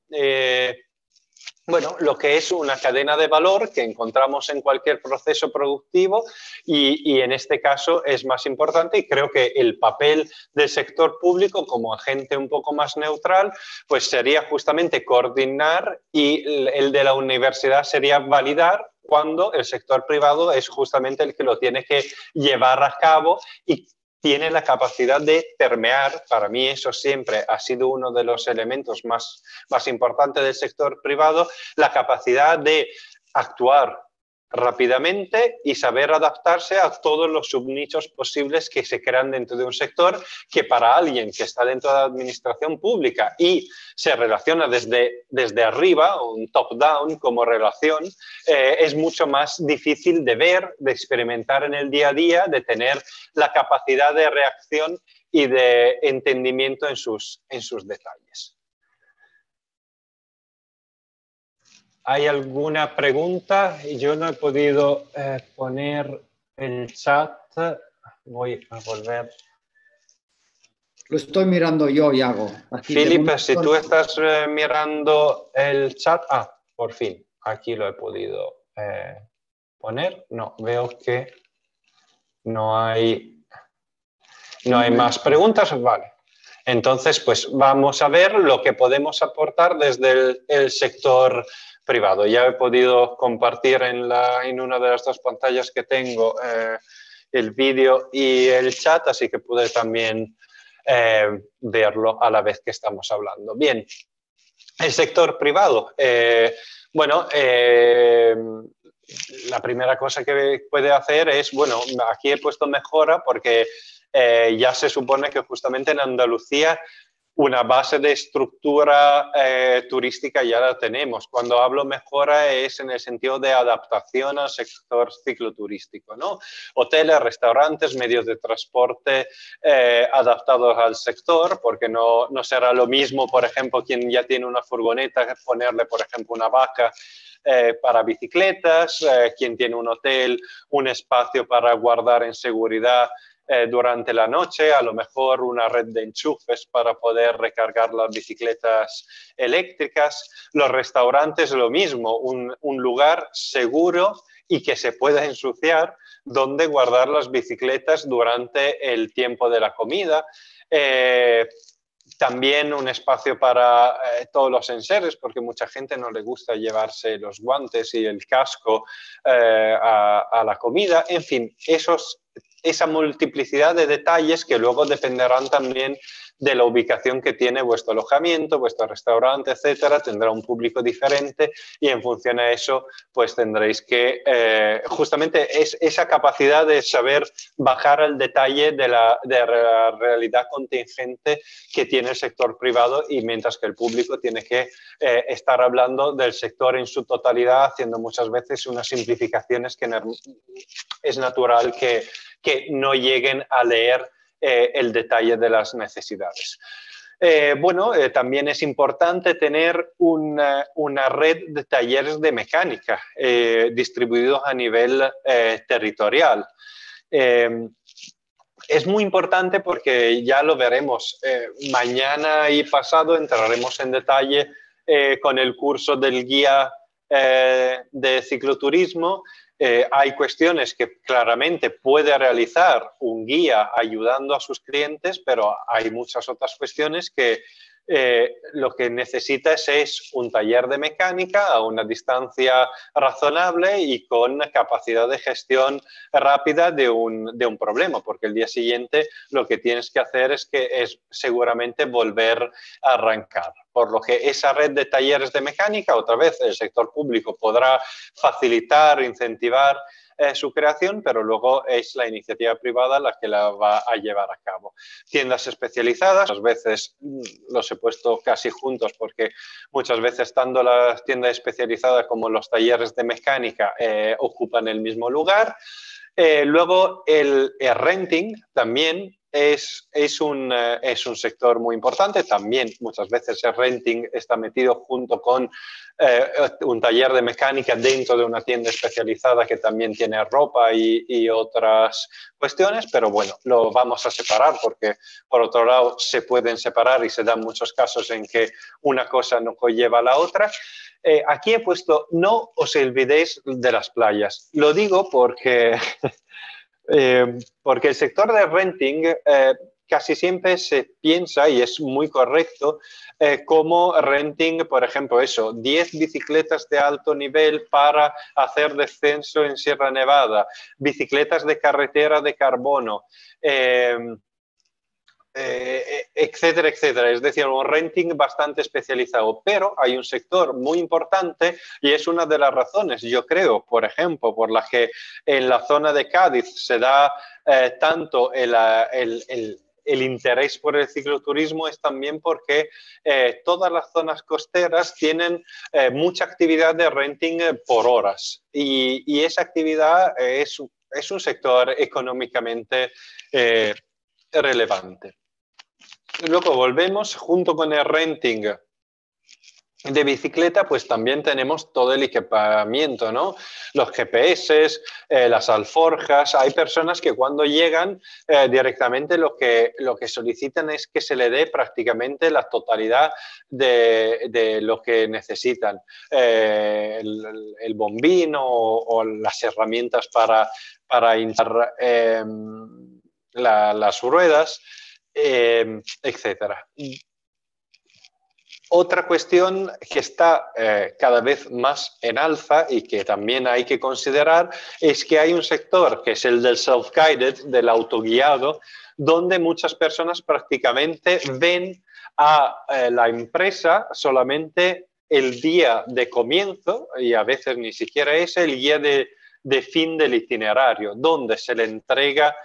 Speaker 3: Bueno, lo que es una cadena de valor que encontramos en cualquier proceso productivo y en este caso es más importante y creo que el papel del sector público como agente un poco más neutral pues sería justamente coordinar y el de la universidad sería validar cuando el sector privado es justamente el que lo tiene que llevar a cabo y tiene la capacidad de permear. Para mí eso siempre ha sido uno de los elementos más importantes del sector privado, la capacidad de actuar rápidamente y saber adaptarse a todos los subnichos posibles que se crean dentro de un sector que para alguien que está dentro de la administración pública y se relaciona desde arriba, un top-down como relación, es mucho más difícil de ver, de experimentar en el día a día, de tener la capacidad de reacción y de entendimiento en sus detalles. ¿Hay alguna pregunta? Yo no he podido poner el chat. Voy a volver.
Speaker 4: Lo estoy mirando yo, Iago.
Speaker 3: Felipe, si tú estás mirando el chat... Ah, por fin, aquí lo he podido poner. No, veo que no hay más preguntas. Vale. Entonces, pues vamos a ver lo que podemos aportar desde el sector privado. Ya he podido compartir en una de las dos pantallas que tengo el vídeo y el chat, así que pude también verlo a la vez que estamos hablando. Bien, el sector privado. La primera cosa que puede hacer es, bueno, aquí he puesto mejora porque ya se supone que justamente en Andalucía una base de estructura turística ya la tenemos. Cuando hablo mejora es en el sentido de adaptación al sector cicloturístico, ¿no? Hoteles, restaurantes, medios de transporte adaptados al sector, porque no será lo mismo, por ejemplo, quien ya tiene una furgoneta, ponerle, por ejemplo, una vaca para bicicletas, quien tiene un hotel, un espacio para guardar en seguridad durante la noche, a lo mejor una red de enchufes para poder recargar las bicicletas eléctricas. Los restaurantes lo mismo, un lugar seguro y que se pueda ensuciar donde guardar las bicicletas durante el tiempo de la comida. También un espacio para todos los enseres, porque mucha gente no le gusta llevarse los guantes y el casco a la comida. En fin, esa multiplicidad de detalles que luego dependerán también de la ubicación que tiene vuestro alojamiento, vuestro restaurante, etcétera. Tendrá un público diferente y en función a eso pues tendréis que justamente esa capacidad de saber bajar al detalle de la realidad contingente que tiene el sector privado, y mientras que el público tiene que estar hablando del sector en su totalidad, haciendo muchas veces unas simplificaciones que es natural que no lleguen a leer el detalle de las necesidades. También es importante tener una red de talleres de mecánica distribuidos a nivel territorial. Es muy importante porque ya lo veremos. Mañana y pasado entraremos en detalle con el curso del guía de cicloturismo. Hay cuestiones que claramente puede realizar un guía ayudando a sus clientes, pero hay muchas otras cuestiones que lo que necesitas es un taller de mecánica a una distancia razonable y con capacidad de gestión rápida de un problema, porque el día siguiente lo que tienes que hacer es seguramente volver a arrancar. Por lo que esa red de talleres de mecánica, otra vez, el sector público podrá facilitar, incentivar su creación, pero luego es la iniciativa privada la que la va a llevar a cabo. Tiendas especializadas, muchas veces los he puesto casi juntos porque muchas veces tanto las tiendas especializadas como los talleres de mecánica ocupan el mismo lugar. Luego el renting también es un sector muy importante. También muchas veces el renting está metido junto con un taller de mecánica dentro de una tienda especializada que también tiene ropa y otras cuestiones, pero bueno, lo vamos a separar porque por otro lado se pueden separar y se dan muchos casos en que una cosa no conlleva a la otra. Aquí he puesto no os olvidéis de las playas. Lo digo porque el sector de renting casi siempre se piensa, y es muy correcto, como renting, por ejemplo, 10 bicicletas de alto nivel para hacer descenso en Sierra Nevada, bicicletas de carretera de carbono, etcétera, etcétera. Es decir, un renting bastante especializado, pero hay un sector muy importante y es una de las razones, yo creo, por ejemplo, por la que en la zona de Cádiz se da tanto el interés por el cicloturismo, es también porque todas las zonas costeras tienen mucha actividad de renting por horas y esa actividad es un sector económicamente relevante. Luego volvemos, junto con el renting de bicicleta, pues también tenemos todo el equipamiento, ¿no? Los GPS, las alforjas. Hay personas que cuando llegan directamente lo que solicitan es que se le dé prácticamente la totalidad de lo que necesitan. El bombín o las herramientas para hinchar las ruedas. etcétera. Otra cuestión que está cada vez más en alza y que también hay que considerar es que hay un sector que es el del self-guided, del autoguiado, donde muchas personas prácticamente ven a la empresa solamente el día de comienzo, y a veces ni siquiera es el día de fin del itinerario, donde se le entrega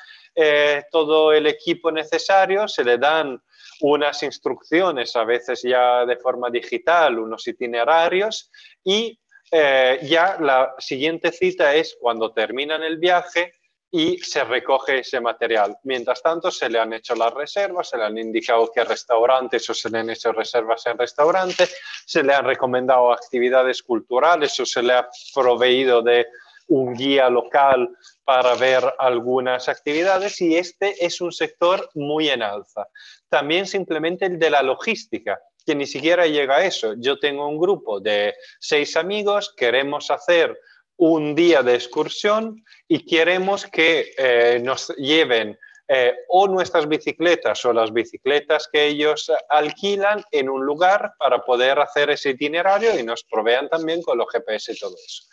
Speaker 3: todo el equipo necesario, se le dan unas instrucciones, a veces ya de forma digital, unos itinerarios, y ya la siguiente cita es cuando terminan el viaje y se recoge ese material. Mientras tanto, se le han hecho las reservas, se le han indicado qué restaurantes o se le han hecho reservas en restaurantes, se le han recomendado actividades culturales o se le ha proveído de un guía local para ver algunas actividades, y este es un sector muy en alza. También simplemente el de la logística, que ni siquiera llega a eso. Yo tengo un grupo de 6 amigos, queremos hacer un día de excursión y queremos que nos lleven o nuestras bicicletas o las bicicletas que ellos alquilan en un lugar para poder hacer ese itinerario y nos provean también con los GPS y todo eso.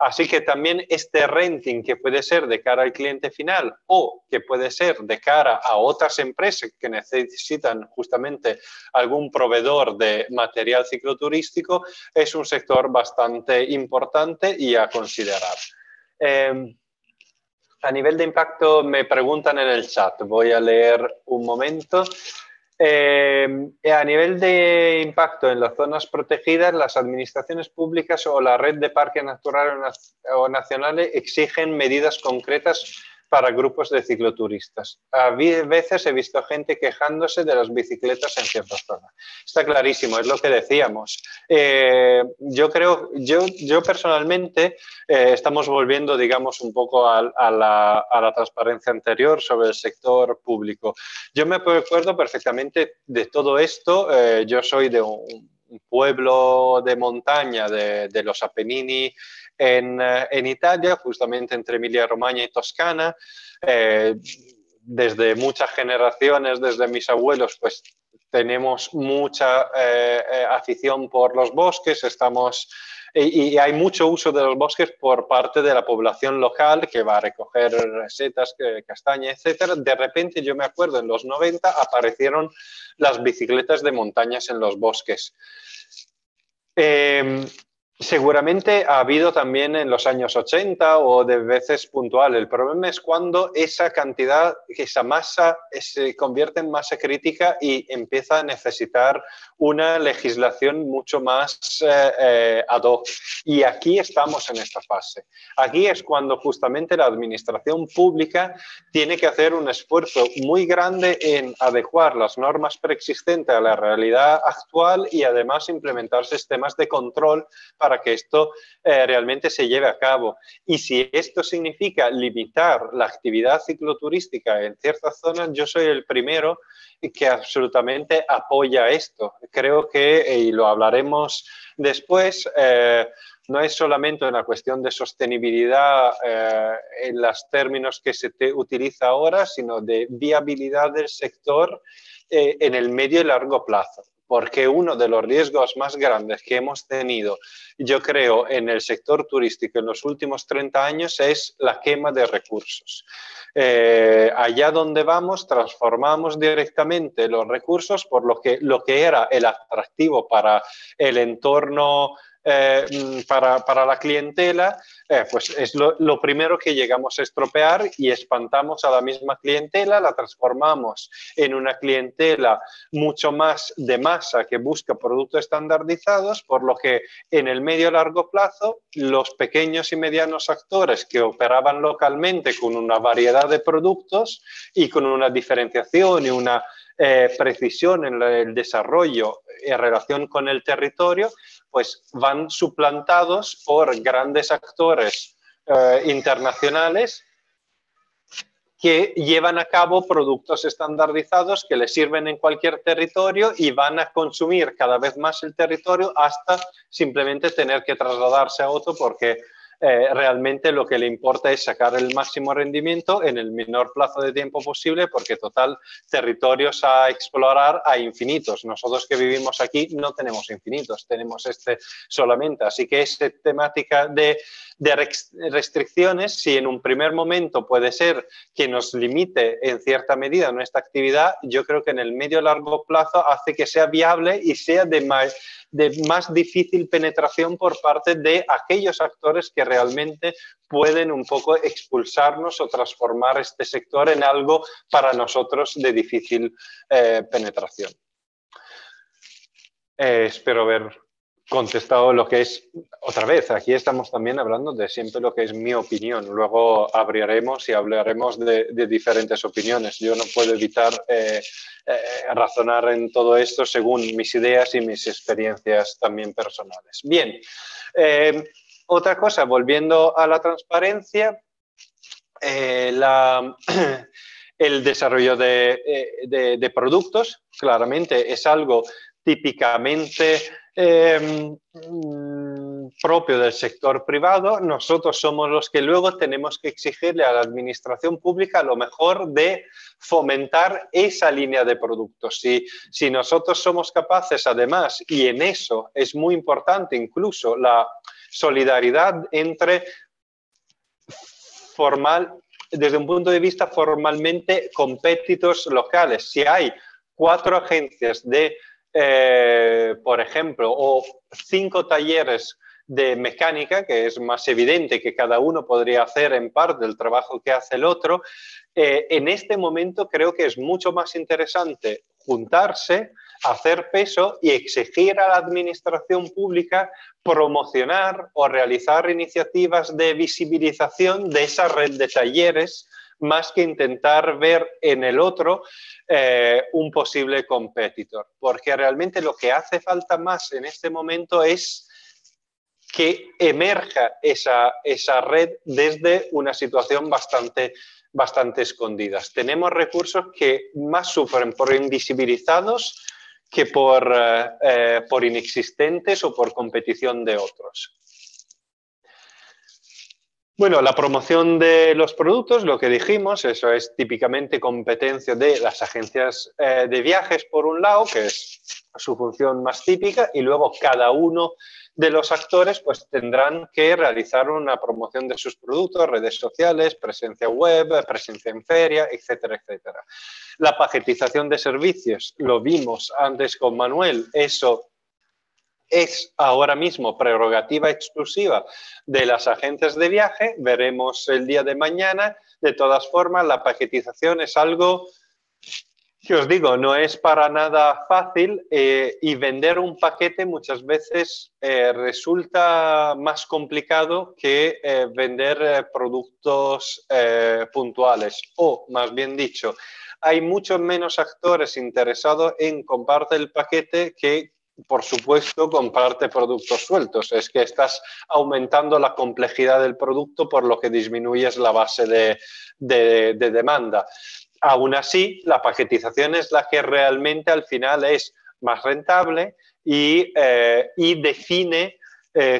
Speaker 3: Así que también este renting, que puede ser de cara al cliente final o que puede ser de cara a otras empresas que necesitan justamente algún proveedor de material cicloturístico, es un sector bastante importante y a considerar. A nivel de impacto me preguntan en el chat, voy a leer un momento. A nivel de impacto en las zonas protegidas, las administraciones públicas o la red de parques naturales o nacionales exigen medidas concretas para grupos de cicloturistas. A veces he visto gente quejándose de las bicicletas en ciertas zonas. Está clarísimo, es lo que decíamos. Yo personalmente estamos volviendo, digamos, un poco a la transparencia anterior sobre el sector público. Yo me acuerdo perfectamente de todo esto. Yo soy de un pueblo de montaña de los Apennini en Italia, justamente entre Emilia-Romagna y Toscana. Desde muchas generaciones, desde mis abuelos, pues tenemos mucha afición por los bosques, y hay mucho uso de los bosques por parte de la población local que va a recoger setas, castaña, etcétera. De repente, yo me acuerdo, en los 90 aparecieron las bicicletas de montañas en los bosques. Seguramente ha habido también en los años 80 o de veces puntual. El problema es cuando esa cantidad, esa masa se convierte en masa crítica y empieza a necesitar una legislación mucho más ad hoc. Y aquí estamos en esta fase. Aquí es cuando justamente la administración pública tiene que hacer un esfuerzo muy grande en adecuar las normas preexistentes a la realidad actual y además implementar sistemas de control para que esto realmente se lleve a cabo. Y si esto significa limitar la actividad cicloturística en ciertas zonas, yo soy el primero que absolutamente apoya esto. Creo que, y lo hablaremos después, no es solamente una cuestión de sostenibilidad en los términos que se utiliza ahora, sino de viabilidad del sector en el medio y largo plazo. Porque uno de los riesgos más grandes que hemos tenido, yo creo, en el sector turístico en los últimos 30 años es la quema de recursos. Allá donde vamos, transformamos directamente los recursos por lo que era el atractivo para el entorno, para la clientela, pues es lo primero que llegamos a estropear y espantamos a la misma clientela, la transformamos en una clientela mucho más de masa que busca productos estandarizados, por lo que en el medio y largo plazo los pequeños y medianos actores que operaban localmente con una variedad de productos y con una diferenciación y una precisión en el desarrollo en relación con el territorio, pues van suplantados por grandes actores internacionales que llevan a cabo productos estandarizados que les sirven en cualquier territorio y van a consumir cada vez más el territorio hasta simplemente tener que trasladarse a otro porque realmente lo que le importa es sacar el máximo rendimiento en el menor plazo de tiempo posible, porque total, territorios a explorar hay infinitos. Nosotros que vivimos aquí no tenemos infinitos, tenemos este solamente. Así que esta temática de restricciones, si en un primer momento puede ser que nos limite en cierta medida nuestra actividad, yo creo que en el medio y largo plazo hace que sea viable y sea de más difícil penetración por parte de aquellos actores que realmente pueden un poco expulsarnos o transformar este sector en algo para nosotros de difícil penetración. Espero haber contestado lo que es, otra vez, aquí estamos también hablando de siempre lo que es mi opinión, luego abriremos y hablaremos de diferentes opiniones. Yo no puedo evitar razonar en todo esto según mis ideas y mis experiencias también personales. Bien, otra cosa, volviendo a la transparencia, el desarrollo de productos, claramente es algo típicamente propio del sector privado. Nosotros somos los que luego tenemos que exigirle a la administración pública lo mejor de fomentar esa línea de productos. Si nosotros somos capaces, además, y en eso es muy importante incluso la solidaridad entre desde un punto de vista formalmente competidores locales. Si hay 4 agencias por ejemplo, o 5 talleres de mecánica, que es más evidente que cada uno podría hacer en parte el trabajo que hace el otro, en este momento creo que es mucho más interesante juntarse, hacer peso y exigir a la administración pública promocionar o realizar iniciativas de visibilización de esa red de talleres, más que intentar ver en el otro un posible competidor. Porque realmente lo que hace falta más en este momento es que emerja esa red desde una situación bastante escondidas. Tenemos recursos que más sufren por invisibilizados que por inexistentes o por competición de otros. Bueno, la promoción de los productos, lo que dijimos, eso es típicamente competencia de las agencias de viajes, por un lado, que es su función más típica, y luego cada uno de los actores pues tendrán que realizar una promoción de sus productos, redes sociales, presencia web, presencia en feria, etcétera, etcétera. La paquetización de servicios, lo vimos antes con Manuel, eso es ahora mismo prerrogativa exclusiva de las agencias de viaje, veremos el día de mañana. De todas formas, la paquetización es algo que os digo, no es para nada fácil y vender un paquete muchas veces resulta más complicado que vender productos puntuales, o más bien dicho, hay muchos menos actores interesados en comparte el paquete que, por supuesto, comparte productos sueltos. Es que estás aumentando la complejidad del producto, por lo que disminuyes la base de demanda. Aún así, la paquetización es la que realmente al final es más rentable y define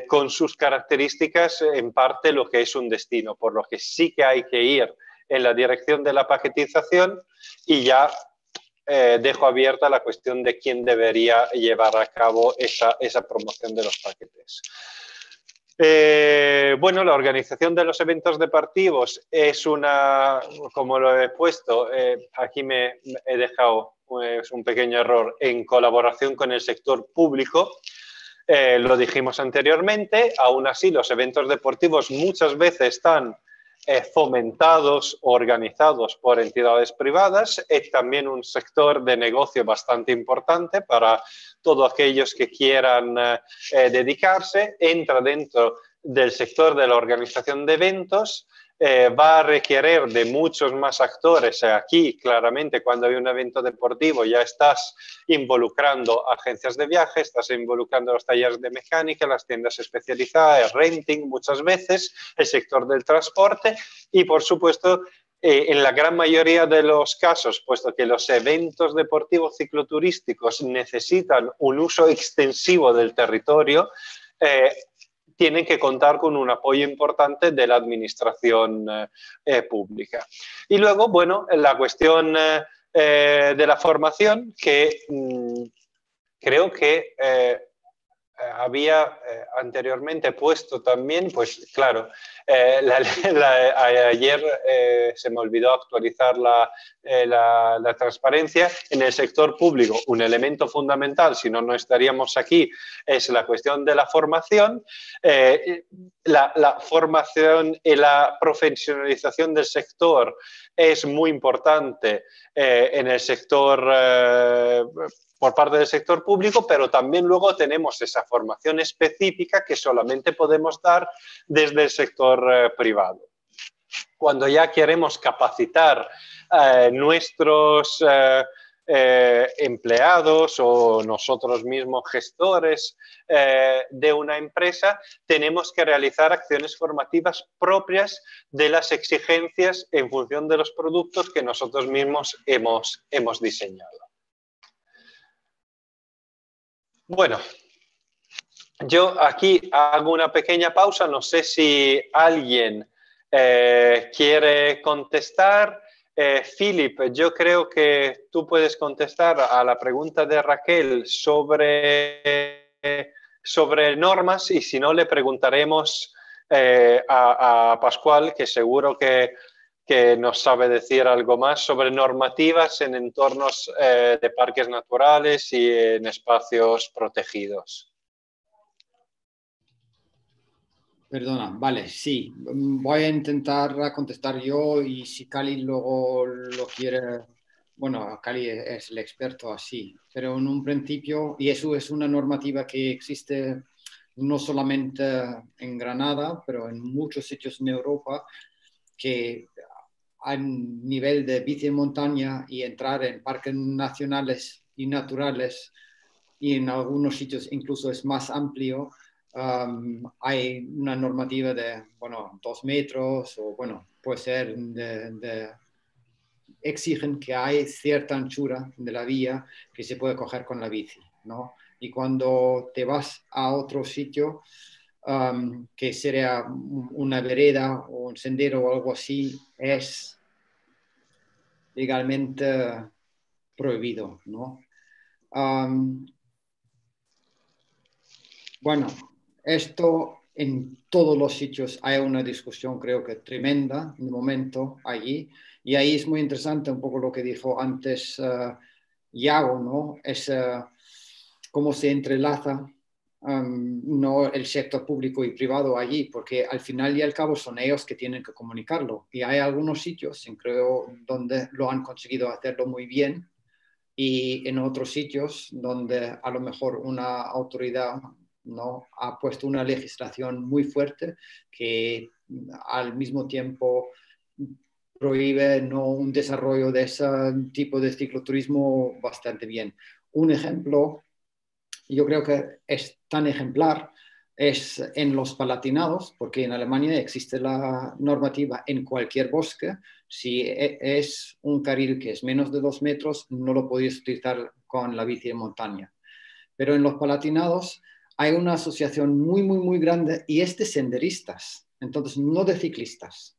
Speaker 3: con sus características en parte lo que es un destino, por lo que sí que hay que ir en la dirección de la paquetización y ya dejo abierta la cuestión de quién debería llevar a cabo esa promoción de los paquetes. Bueno, la organización de los eventos deportivos es como lo he puesto, aquí me he dejado un pequeño error, en colaboración con el sector público. Lo dijimos anteriormente, aún así los eventos deportivos muchas veces están fomentados o organizados por entidades privadas. Es también un sector de negocio bastante importante para todos aquellos que quieran dedicarse. Entra dentro del sector de la organización de eventos. Va a requerir de muchos más actores. Aquí, claramente, cuando hay un evento deportivo ya estás involucrando agencias de viaje, estás involucrando los talleres de mecánica, las tiendas especializadas, el renting muchas veces, el sector del transporte y, por supuesto, en la gran mayoría de los casos, puesto que los eventos deportivos cicloturísticos necesitan un uso extensivo del territorio, tienen que contar con un apoyo importante de la administración pública. Y luego, bueno, la cuestión de la formación, que creo que había anteriormente puesto también, pues claro, ayer se me olvidó actualizar la transparencia. En el sector público, un elemento fundamental, si no, no estaríamos aquí, es la cuestión de la formación. La formación y la profesionalización del sector es muy importante en el sector por parte del sector público, pero también luego tenemos esa formación específica que solamente podemos dar desde el sector privado. Cuando ya queremos capacitar nuestros empleados o nosotros mismos gestores de una empresa, tenemos que realizar acciones formativas propias de las exigencias en función de los productos que nosotros mismos hemos diseñado. Bueno, yo aquí hago una pequeña pausa, no sé si alguien quiere contestar. Philip, yo creo que tú puedes contestar a la pregunta de Raquel sobre normas, y si no le preguntaremos a Pascual, que seguro que nos sabe decir algo más sobre normativas en entornos de parques naturales y en espacios protegidos.
Speaker 4: Perdona, vale, sí. Voy a intentar contestar yo y si Cali luego lo quiere... Bueno, Cali es el experto así, pero en un principio, y eso es una normativa que existe no solamente en Granada, pero en muchos sitios en Europa, que a nivel de bici en montaña y entrar en parques nacionales y naturales, y en algunos sitios incluso es más amplio, hay una normativa de, bueno, 2 metros o, bueno, puede ser exigen que hay cierta anchura de la vía que se puede coger con la bici, ¿no? Y cuando te vas a otro sitio, que sería una vereda o un sendero o algo así, es legalmente prohibido, ¿no? Bueno, esto en todos los sitios hay una discusión, creo que tremenda, en el momento allí, y ahí es muy interesante un poco lo que dijo antes Iago, ¿no? Es cómo se entrelaza no el sector público y privado allí, porque al final y al cabo son ellos que tienen que comunicarlo. Y hay algunos sitios, creo, donde lo han conseguido hacerlo muy bien, y en otros sitios donde a lo mejor una autoridad no ha puesto una legislación muy fuerte que al mismo tiempo prohíbe no un desarrollo de ese tipo de cicloturismo bastante bien. Un ejemplo, yo creo que es tan ejemplar, es en los palatinados, porque en Alemania existe la normativa en cualquier bosque. Si es un carril que es menos de 2 metros, no lo podéis utilizar con la bici en montaña. Pero en los palatinados hay una asociación muy, muy, muy grande y es de senderistas, entonces no de ciclistas.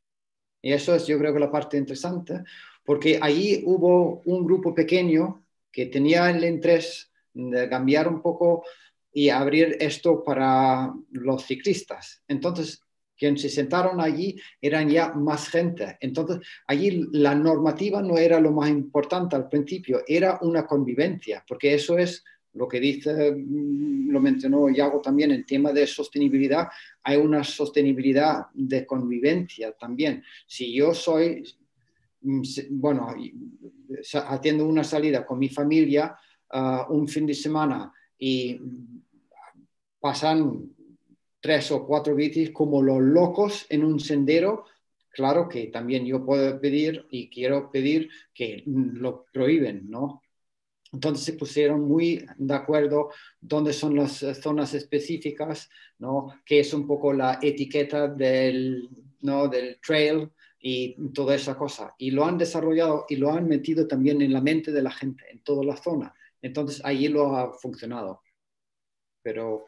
Speaker 4: Y eso es, yo creo que la parte interesante, porque allí hubo un grupo pequeño que tenía el interés de cambiar un poco y abrir esto para los ciclistas. Entonces, quienes se sentaron allí eran ya más gente. Entonces, allí la normativa no era lo más importante al principio, era una convivencia, porque eso es lo que dice, lo mencionó Iago también, el tema de sostenibilidad. Hay una sostenibilidad de convivencia también. Si yo soy, bueno, haciendo una salida con mi familia un fin de semana y pasan 3 o 4 bicis como los locos en un sendero, claro que también yo puedo pedir y quiero pedir que lo prohíben, ¿no? Entonces se pusieron muy de acuerdo dónde son las zonas específicas, ¿no? Que es un poco la etiqueta del, ¿no? del trail y toda esa cosa. Y lo han desarrollado y lo han metido también en la mente de la gente, en toda la zona. Entonces allí lo ha funcionado. Pero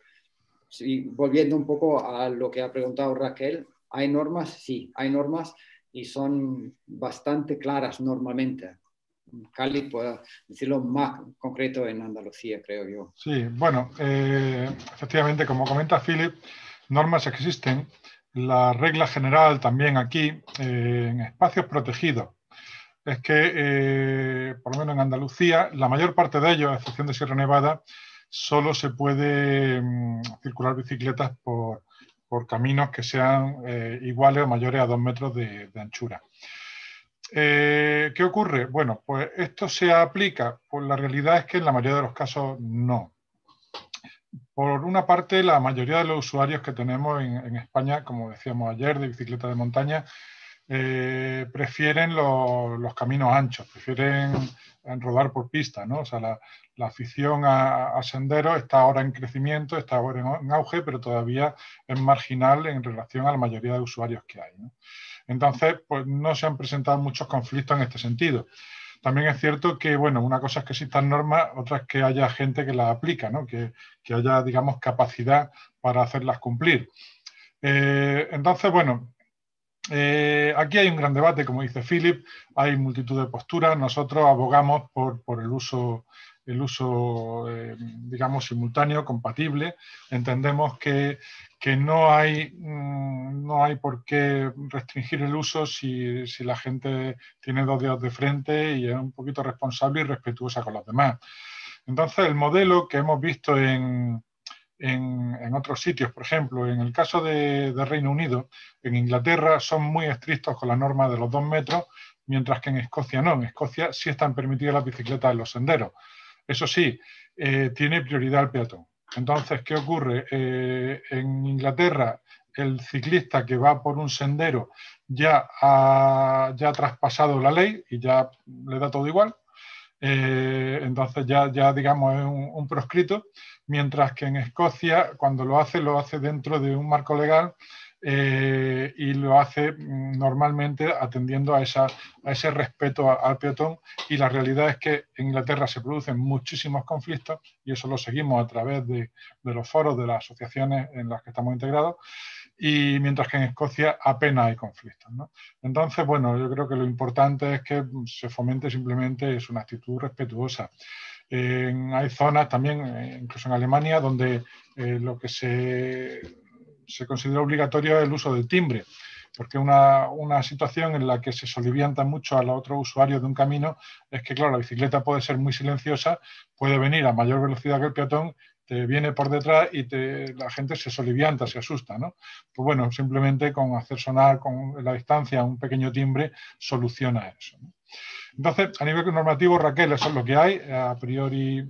Speaker 4: sí, volviendo un poco a lo que ha preguntado Raquel, ¿hay normas? Sí, hay normas y son bastante claras normalmente. Cali puede decirlo más concreto en Andalucía, creo yo.
Speaker 2: Sí, bueno, efectivamente, como comenta Philip, normas existen. La regla general también aquí, en espacios protegidos, es que, por lo menos en Andalucía, la mayor parte de ellos, a excepción de Sierra Nevada, solo se puede circular bicicletas por caminos que sean iguales o mayores a 2 metros de anchura. ¿Qué ocurre? Bueno, pues esto se aplica, pues la realidad es que en la mayoría de los casos no. Por una parte, la mayoría de los usuarios que tenemos en España, como decíamos ayer, de bicicleta de montaña, prefieren los caminos anchos, prefieren rodar por pista, ¿no? O sea, la afición a senderos está ahora en crecimiento, está ahora en auge, pero todavía es marginal en relación a la mayoría de usuarios que hay, ¿no? Entonces, pues no se han presentado muchos conflictos en este sentido. También es cierto que, bueno, una cosa es que existan normas, otra es que haya gente que las aplica, ¿no? Que haya, digamos, capacidad para hacerlas cumplir. Entonces, bueno, aquí hay un gran debate, como dice Philip, hay multitud de posturas. Nosotros abogamos por el uso digamos, simultáneo, compatible. Entendemos que no hay por qué restringir el uso si la gente tiene 2 dedos de frente y es un poquito responsable y respetuosa con los demás. Entonces, el modelo que hemos visto en otros sitios, por ejemplo, en el caso de Reino Unido, en Inglaterra son muy estrictos con la norma de los 2 metros, mientras que en Escocia no. En Escocia sí están permitidas las bicicletas en los senderos. Eso sí, tiene prioridad el peatón. Entonces, ¿qué ocurre? En Inglaterra, el ciclista que va por un sendero ya ha traspasado la ley y ya le da todo igual. Entonces ya digamos es un proscrito, mientras que en Escocia cuando lo hace dentro de un marco legal y lo hace normalmente atendiendo a ese respeto al peatón, y la realidad es que en Inglaterra se producen muchísimos conflictos y eso lo seguimos a través de los foros de las asociaciones en las que estamos integrados, y mientras que en Escocia apenas hay conflictos, ¿no? Entonces, bueno, yo creo que lo importante es que se fomente simplemente una actitud respetuosa. Hay zonas también, incluso en Alemania, donde lo que se considera obligatorio es el uso del timbre, porque una situación en la que se solivianta mucho a los otros usuarios de un camino es que, claro, la bicicleta puede ser muy silenciosa, puede venir a mayor velocidad que el peatón, te viene por detrás y la gente se solivianta, se asusta, ¿no? Pues bueno, simplemente con hacer sonar con la distancia un pequeño timbre soluciona eso, ¿no? Entonces, a nivel normativo, Raquel, eso es lo que hay. A priori,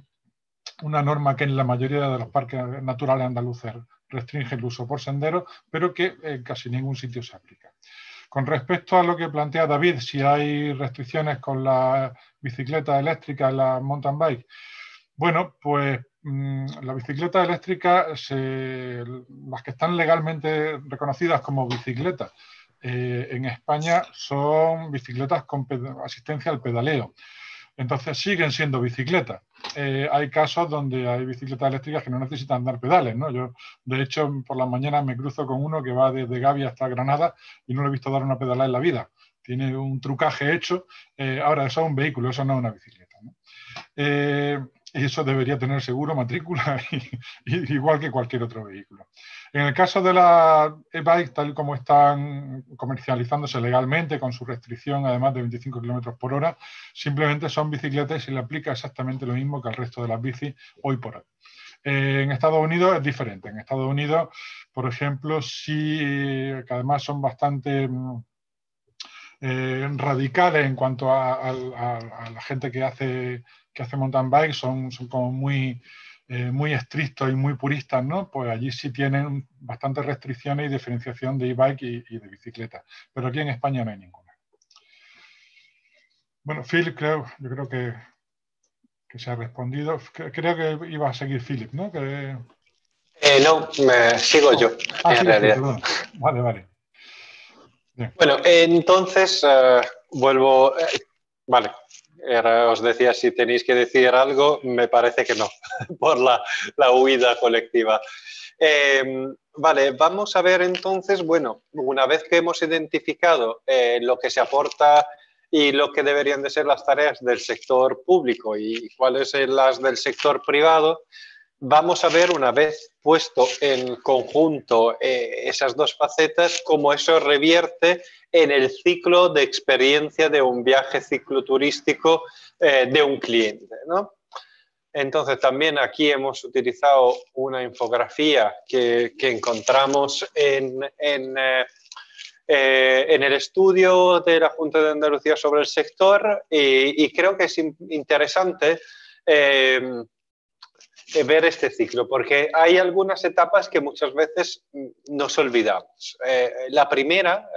Speaker 2: una norma que en la mayoría de los parques naturales andaluces restringe el uso por senderos, pero que en casi ningún sitio se aplica. Con respecto a lo que plantea David, si hay restricciones con la bicicleta eléctrica, la mountain bike, bueno, pues la bicicleta eléctrica, las que están legalmente reconocidas como bicicletas en España son bicicletas con asistencia al pedaleo. Entonces siguen siendo bicicletas. Hay casos donde hay bicicletas eléctricas que no necesitan dar pedales, ¿no? Yo, de hecho, por las mañanas me cruzo con uno que va desde Gavia hasta Granada y no lo he visto dar una pedalada en la vida. Tiene un trucaje hecho. Ahora, eso es un vehículo, eso no es una bicicleta, ¿no? Y eso debería tener seguro, matrícula, igual que cualquier otro vehículo. En el caso de la e-bike, tal como están comercializándose legalmente, con su restricción además de 25 km por hora, simplemente son bicicletas y se le aplica exactamente lo mismo que al resto de las bicis hoy por hoy. En Estados Unidos es diferente. En Estados Unidos, por ejemplo, sí, que además son bastante radicales en cuanto a la gente que hace mountain bike, son como muy estrictos y muy puristas, ¿no? Pues allí sí tienen bastantes restricciones y diferenciación de e-bike y de bicicleta. Pero aquí en España no hay ninguna. Bueno, Philip, yo creo que se ha respondido. Creo que iba a seguir Philip, ¿no?
Speaker 3: No, sigo yo, en realidad.
Speaker 2: Vale. Bien.
Speaker 3: Bueno, entonces vuelvo... vale. Ahora os decía, si tenéis que decir algo, me parece que no, por la huida colectiva. Vale, vamos a ver entonces, bueno, una vez que hemos identificado lo que se aporta y lo que deberían de ser las tareas del sector público y cuáles son las del sector privado, vamos a ver, una vez puesto en conjunto esas dos facetas, cómo eso revierte en el ciclo de experiencia de un viaje cicloturístico de un cliente, ¿no? Entonces, también aquí hemos utilizado una infografía que encontramos en el estudio de la Junta de Andalucía sobre el sector y creo que es interesante ver este ciclo, porque hay algunas etapas que muchas veces nos olvidamos. La primera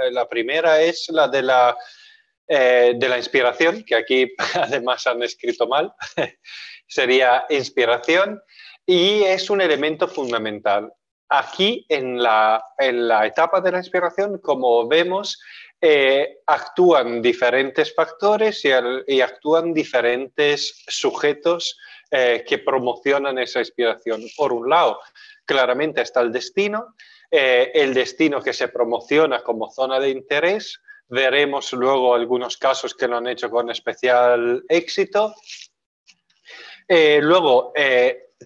Speaker 3: es la de la inspiración, que aquí además han escrito mal, sería inspiración, y es un elemento fundamental. Aquí, en la etapa de la inspiración, como vemos, actúan diferentes factores y actúan diferentes sujetos que promocionan esa inspiración. Por un lado, claramente está el destino que se promociona como zona de interés. Veremos luego algunos casos que lo han hecho con especial éxito. Luego,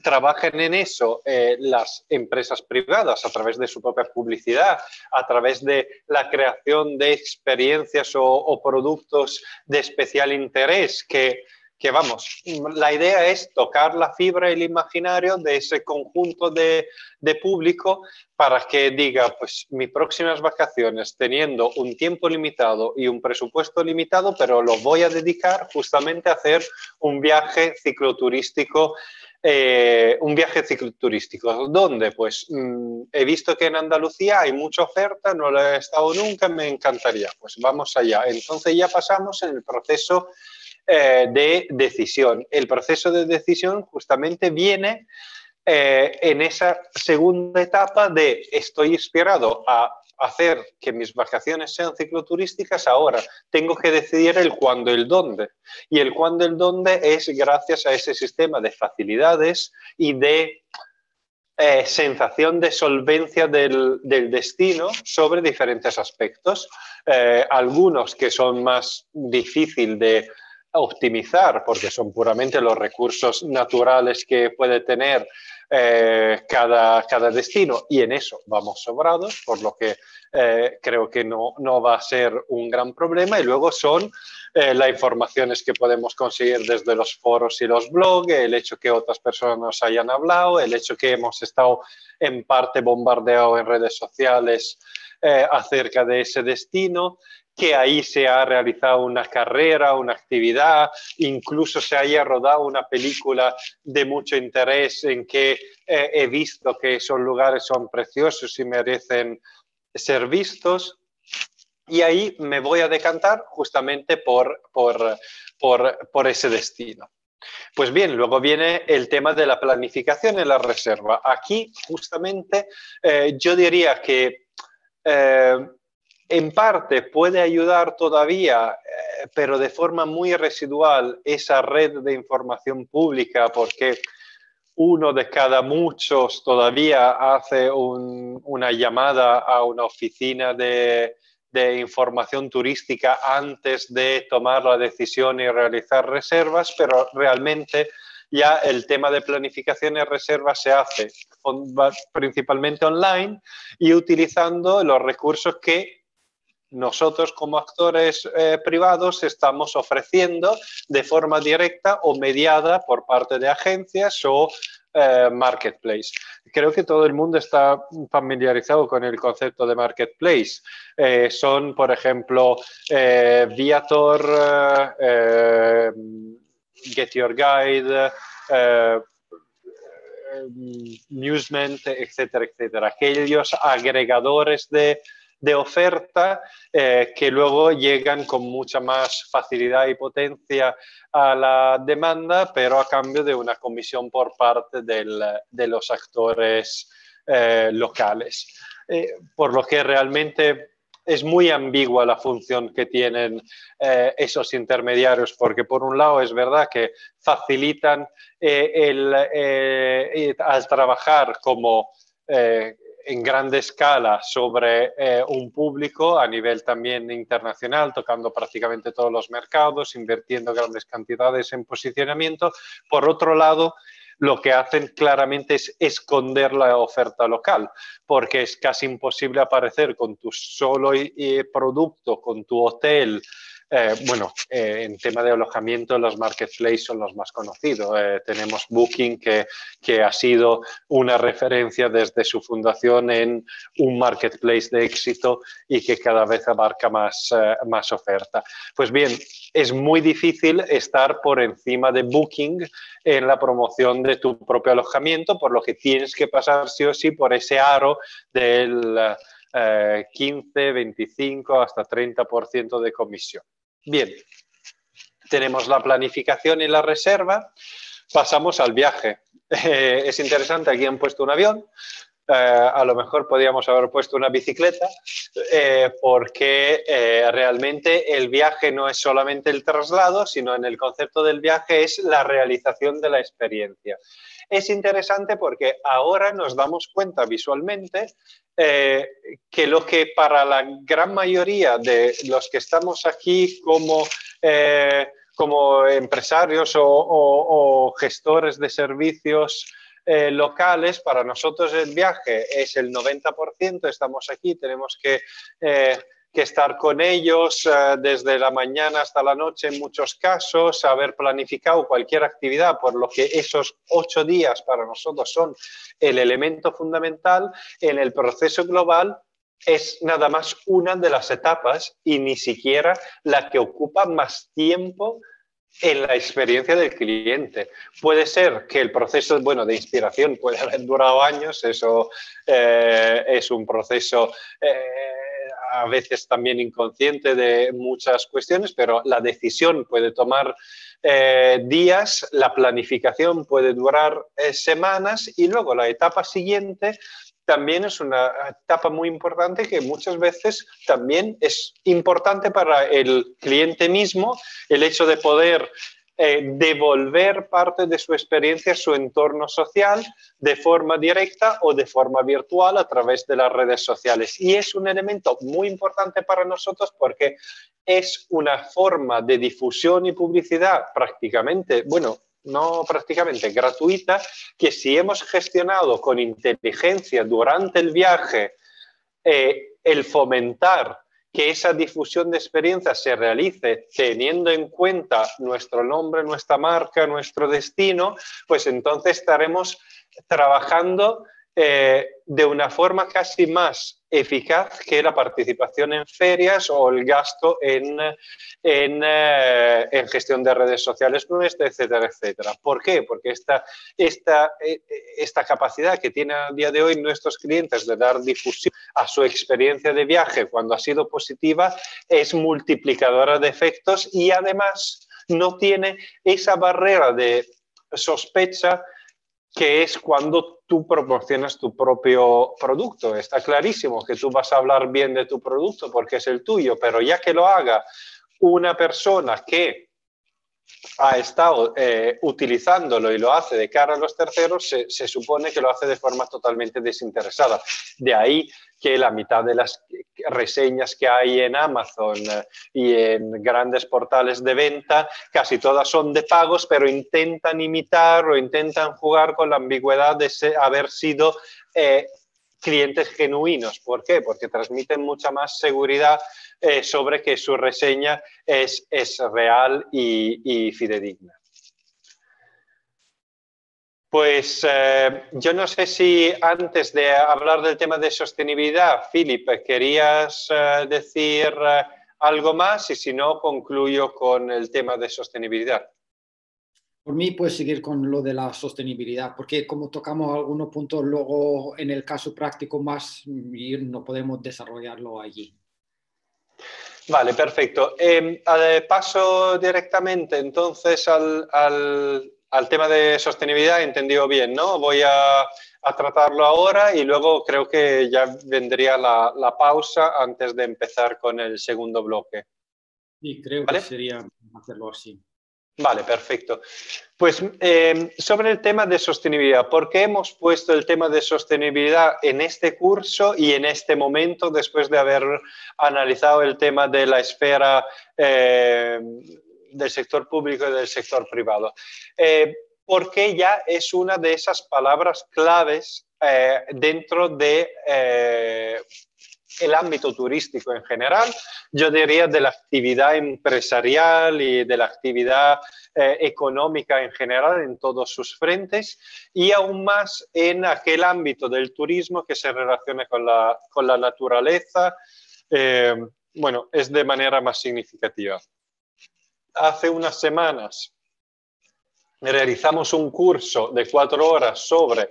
Speaker 3: trabajan en eso las empresas privadas a través de su propia publicidad, a través de la creación de experiencias o productos de especial interés que vamos, la idea es tocar la fibra y el imaginario de ese conjunto de público para que diga, pues mis próximas vacaciones, teniendo un tiempo limitado y un presupuesto limitado, pero lo voy a dedicar justamente a hacer un viaje cicloturístico. ¿Dónde? Pues he visto que en Andalucía hay mucha oferta, no lo he estado nunca, me encantaría. Pues vamos allá. Entonces ya pasamos en el proceso de decisión. El proceso de decisión justamente viene en esa segunda etapa de estoy inspirado a hacer que mis vacaciones sean cicloturísticas, ahora tengo que decidir el cuándo y el dónde. Y el cuándo y el dónde es gracias a ese sistema de facilidades y de sensación de solvencia del destino sobre diferentes aspectos. Algunos que son más difíciles de optimizar porque son puramente los recursos naturales que puede tener cada destino, y en eso vamos sobrados, por lo que creo que no va a ser un gran problema. Y luego son las informaciones que podemos conseguir desde los foros y los blogs, el hecho que otras personas nos hayan hablado, el hecho que hemos estado en parte bombardeados en redes sociales acerca de ese destino, que ahí se ha realizado una carrera, una actividad, incluso se haya rodado una película de mucho interés en que he visto que esos lugares son preciosos y merecen ser vistos. Y ahí me voy a decantar justamente por ese destino. Pues bien, luego viene el tema de la planificación en la reserva. Aquí justamente yo diría que en parte puede ayudar todavía, pero de forma muy residual, esa red de información pública, porque uno de cada muchos todavía hace una llamada a una oficina de información turística antes de tomar la decisión y realizar reservas, pero realmente ya el tema de planificación y reservas se hace principalmente online y utilizando los recursos que nosotros como actores privados estamos ofreciendo de forma directa o mediada por parte de agencias o marketplace. Creo que todo el mundo está familiarizado con el concepto de marketplace. Son, por ejemplo, Viator, Get Your Guide, Musement, etcétera, etcétera. Aquellos agregadores de oferta que luego llegan con mucha más facilidad y potencia a la demanda, pero a cambio de una comisión por parte de los actores locales. Por lo que realmente es muy ambigua la función que tienen esos intermediarios, porque por un lado es verdad que facilitan al trabajar como en grande escala sobre un público a nivel también internacional, tocando prácticamente todos los mercados, invirtiendo grandes cantidades en posicionamiento. Por otro lado, lo que hacen claramente es esconder la oferta local, porque es casi imposible aparecer con tu solo producto, con tu hotel. En tema de alojamiento, los marketplaces son los más conocidos. Tenemos Booking, que ha sido una referencia desde su fundación en un marketplace de éxito y que cada vez abarca más oferta. Pues bien, es muy difícil estar por encima de Booking en la promoción de tu propio alojamiento, por lo que tienes que pasar sí o sí por ese aro del 15, 25 hasta 30% de comisión. Bien, tenemos la planificación y la reserva, pasamos al viaje. Es interesante, aquí han puesto un avión, a lo mejor podríamos haber puesto una bicicleta, porque realmente el viaje no es solamente el traslado, sino en el concepto del viaje es la realización de la experiencia. Es interesante porque ahora nos damos cuenta visualmente que lo que para la gran mayoría de los que estamos aquí como empresarios o gestores de servicios locales, para nosotros el viaje es el 90%, estamos aquí, tenemos que estar con ellos desde la mañana hasta la noche en muchos casos, haber planificado cualquier actividad, por lo que esos 8 días para nosotros son el elemento fundamental. En el proceso global es nada más una de las etapas y ni siquiera la que ocupa más tiempo en la experiencia del cliente. Puede ser que el proceso de inspiración puede haber durado años, eso es un proceso a veces también inconsciente de muchas cuestiones, pero la decisión puede tomar días, la planificación puede durar semanas y luego la etapa siguiente también es una etapa muy importante que muchas veces también es importante para el cliente mismo, el hecho de poder devolver parte de su experiencia a su entorno social de forma directa o de forma virtual a través de las redes sociales. Y es un elemento muy importante para nosotros porque es una forma de difusión y publicidad prácticamente, no prácticamente, gratuita, que si hemos gestionado con inteligencia durante el viaje el fomentar que esa difusión de experiencias se realice teniendo en cuenta nuestro nombre, nuestra marca, nuestro destino, pues entonces estaremos trabajando de una forma casi más eficaz que la participación en ferias o el gasto en gestión de redes sociales nuestras, etcétera, etcétera. ¿Por qué? Porque esta capacidad que tienen a día de hoy nuestros clientes de dar difusión a su experiencia de viaje cuando ha sido positiva es multiplicadora de efectos y además no tiene esa barrera de sospecha que es cuando tú promocionas tu propio producto. Está clarísimo que tú vas a hablar bien de tu producto porque es el tuyo, pero ya que lo haga una persona que ha estado utilizándolo y lo hace de cara a los terceros, se supone que lo hace de forma totalmente desinteresada. De ahí que la mitad de las reseñas que hay en Amazon y en grandes portales de venta, casi todas son de pagos, pero intentan imitar o intentan jugar con la ambigüedad de haber sido clientes genuinos. ¿Por qué? Porque transmiten mucha más seguridad sobre que su reseña es real y fidedigna. Pues yo no sé si antes de hablar del tema de sostenibilidad, Philip, ¿querías decir algo más? Y si no, concluyo con el tema de sostenibilidad.
Speaker 4: Por mí puedes seguir con lo de la sostenibilidad, porque como tocamos algunos puntos, luego en el caso práctico más no podemos desarrollarlo allí.
Speaker 3: Vale, perfecto. Paso directamente entonces al tema de sostenibilidad, entendido bien, ¿no? Voy a tratarlo ahora y luego creo que ya vendría la pausa antes de empezar con el segundo bloque.
Speaker 4: Sí, creo
Speaker 3: ¿Vale?
Speaker 4: que sería hacerlo así.
Speaker 3: Vale, perfecto. Pues sobre el tema de sostenibilidad, ¿por qué hemos puesto el tema de sostenibilidad en este curso y en este momento después de haber analizado el tema de la esfera del sector público y del sector privado? Porque ya es una de esas palabras claves dentro de el ámbito turístico en general, yo diría de la actividad empresarial y de la actividad económica en general en todos sus frentes, y aún más en aquel ámbito del turismo que se relaciona con la naturaleza, bueno, es de manera más significativa. Hace unas semanas realizamos un curso de 4 horas sobre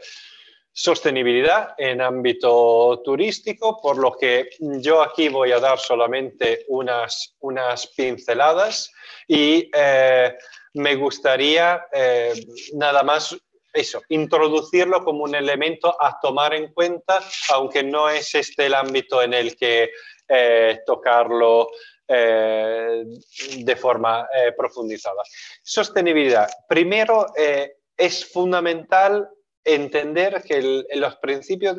Speaker 3: sostenibilidad en ámbito turístico, por lo que yo aquí voy a dar solamente unas pinceladas y me gustaría nada más eso, introducirlo como un elemento a tomar en cuenta, aunque no es este el ámbito en el que tocarlo de forma profundizada. Sostenibilidad. Primero, es fundamental entender que los principios,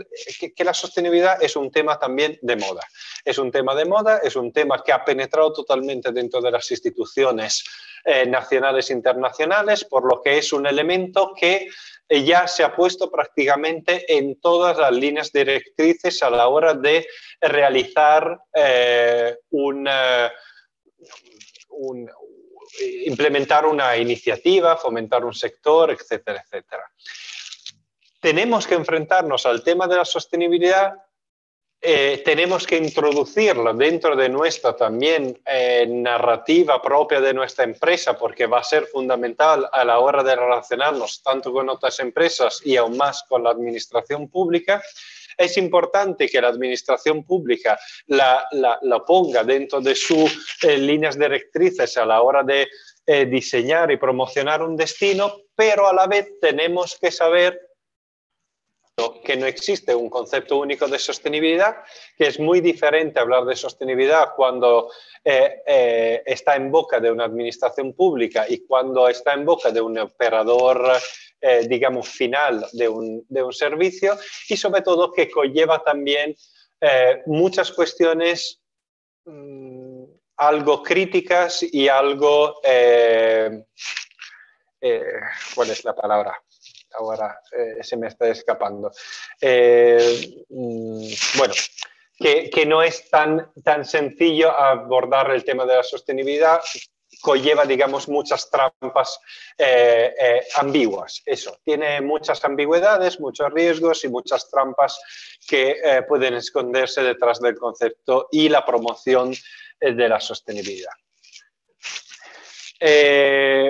Speaker 3: que la sostenibilidad es un tema también de moda. Es un tema de moda, es un tema que ha penetrado totalmente dentro de las instituciones nacionales e internacionales, por lo que es un elemento que ya se ha puesto prácticamente en todas las líneas directrices a la hora de realizar implementar una iniciativa, fomentar un sector, etcétera, etcétera. Tenemos que enfrentarnos al tema de la sostenibilidad, tenemos que introducirlo dentro de nuestra también narrativa propia de nuestra empresa, porque va a ser fundamental a la hora de relacionarnos tanto con otras empresas y aún más con la administración pública. Es importante que la administración pública la ponga dentro de sus líneas directrices a la hora de diseñar y promocionar un destino, pero a la vez tenemos que saber que no existe un concepto único de sostenibilidad, que es muy diferente hablar de sostenibilidad cuando está en boca de una administración pública y cuando está en boca de un operador, digamos, final de un servicio, y sobre todo que conlleva también muchas cuestiones algo críticas y algo... ¿cuál es la palabra? Ahora se me está escapando. Bueno, que no es tan sencillo abordar el tema de la sostenibilidad, conlleva, digamos, muchas trampas ambiguas. Eso, tiene muchas ambigüedades, muchos riesgos y muchas trampas que pueden esconderse detrás del concepto y la promoción de la sostenibilidad.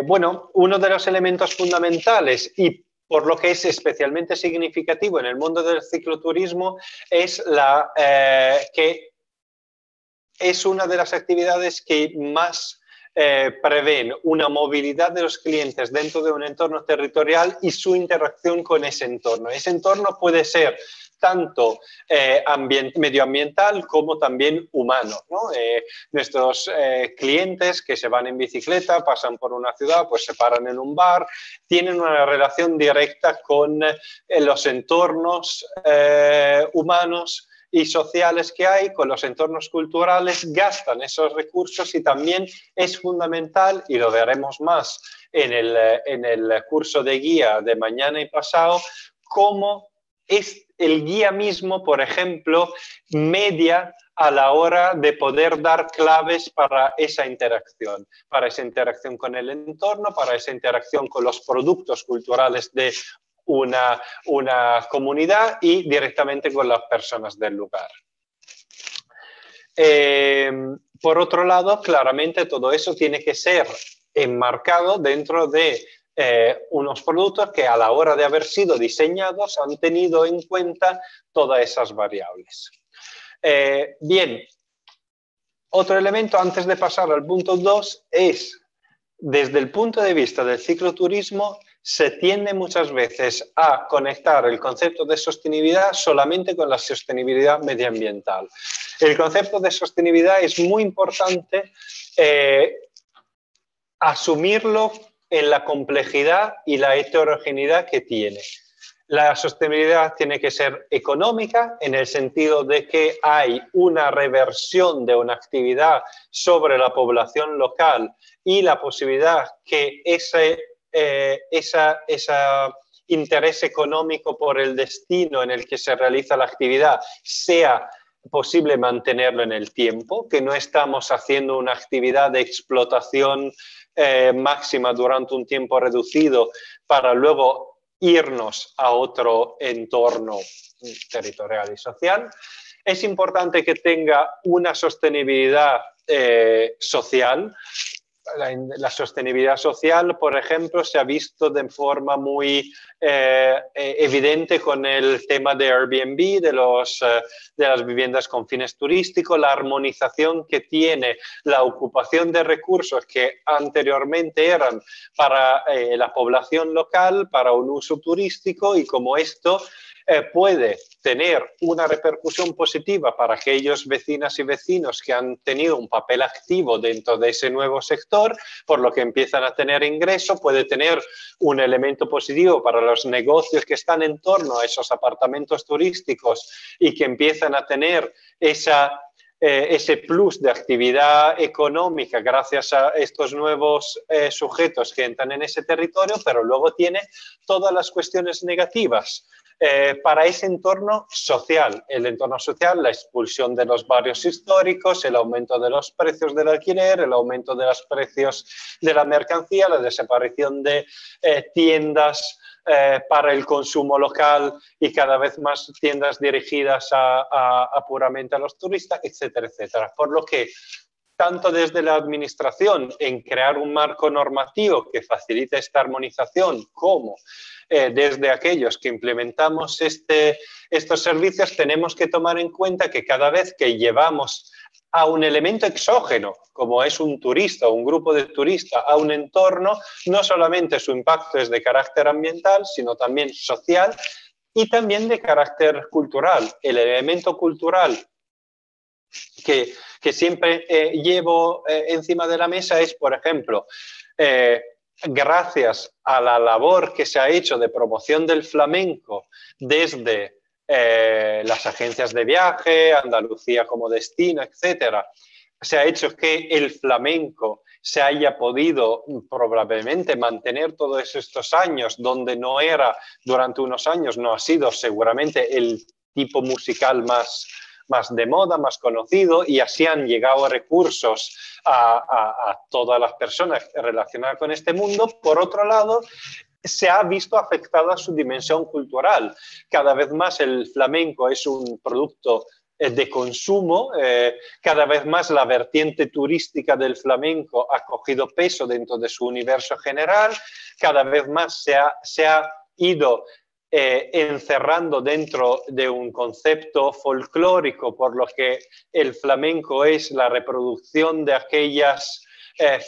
Speaker 3: Bueno, uno de los elementos fundamentales y por lo que es especialmente significativo en el mundo del cicloturismo es que es una de las actividades que más prevén una movilidad de los clientes dentro de un entorno territorial y su interacción con ese entorno. Ese entorno puede ser tanto medioambiental como también humano, ¿no? Nuestros clientes que se van en bicicleta, pasan por una ciudad, pues se paran en un bar, tienen una relación directa con los entornos humanos y sociales que hay, con los entornos culturales, gastan esos recursos y también es fundamental, y lo veremos más en el curso de guía de mañana y pasado, cómo es el guía mismo, por ejemplo, media a la hora de poder dar claves para esa interacción con el entorno, para esa interacción con los productos culturales de una comunidad y directamente con las personas del lugar. Por otro lado, claramente todo eso tiene que ser enmarcado dentro de unos productos que a la hora de haber sido diseñados han tenido en cuenta todas esas variables. Bien, otro elemento antes de pasar al punto 2 es, desde el punto de vista del cicloturismo, se tiende muchas veces a conectar el concepto de sostenibilidad solamente con la sostenibilidad medioambiental. El concepto de sostenibilidad es muy importante asumirlo en la complejidad y la heterogeneidad que tiene. La sostenibilidad tiene que ser económica en el sentido de que hay una reversión de una actividad sobre la población local y la posibilidad que ese interés económico por el destino en el que se realiza la actividad sea posible mantenerlo en el tiempo, que no estamos haciendo una actividad de explotación máxima durante un tiempo reducido para luego irnos a otro entorno territorial y social. Es importante que tenga una sostenibilidad social. La sostenibilidad social, por ejemplo, se ha visto de forma muy evidente con el tema de Airbnb, de las viviendas con fines turísticos, la armonización que tiene la ocupación de recursos que anteriormente eran para la población local, para un uso turístico, y como esto puede tener una repercusión positiva para aquellos vecinas y vecinos que han tenido un papel activo dentro de ese nuevo sector, por lo que empiezan a tener ingreso, puede tener un elemento positivo para los negocios que están en torno a esos apartamentos turísticos y que empiezan a tener ese plus de actividad económica gracias a estos nuevos sujetos que entran en ese territorio, pero luego tiene todas las cuestiones negativas para ese entorno social. El entorno social, la expulsión de los barrios históricos, el aumento de los precios del alquiler, el aumento de los precios de la mercancía, la desaparición de tiendas para el consumo local y cada vez más tiendas dirigidas a puramente a los turistas, etcétera, etcétera. Por lo que tanto desde la administración en crear un marco normativo que facilite esta armonización, como desde aquellos que implementamos estos servicios, tenemos que tomar en cuenta que cada vez que llevamos a un elemento exógeno, como es un turista o un grupo de turistas, a un entorno, no solamente su impacto es de carácter ambiental, sino también social y también de carácter cultural. El elemento cultural que siempre llevo encima de la mesa es, por ejemplo, gracias a la labor que se ha hecho de promoción del flamenco desde las agencias de viaje, Andalucía como destino, etcétera, se ha hecho que el flamenco se haya podido probablemente mantener todos estos años, donde no era, durante unos años no ha sido seguramente el tipo musical más de moda, más conocido, y así han llegado recursos a todas las personas relacionadas con este mundo. Por otro lado, se ha visto afectada su dimensión cultural. Cada vez más el flamenco es un producto de consumo, cada vez más la vertiente turística del flamenco ha cogido peso dentro de su universo general, cada vez más se ha ido encerrando dentro de un concepto folclórico, por lo que el flamenco es la reproducción de aquellas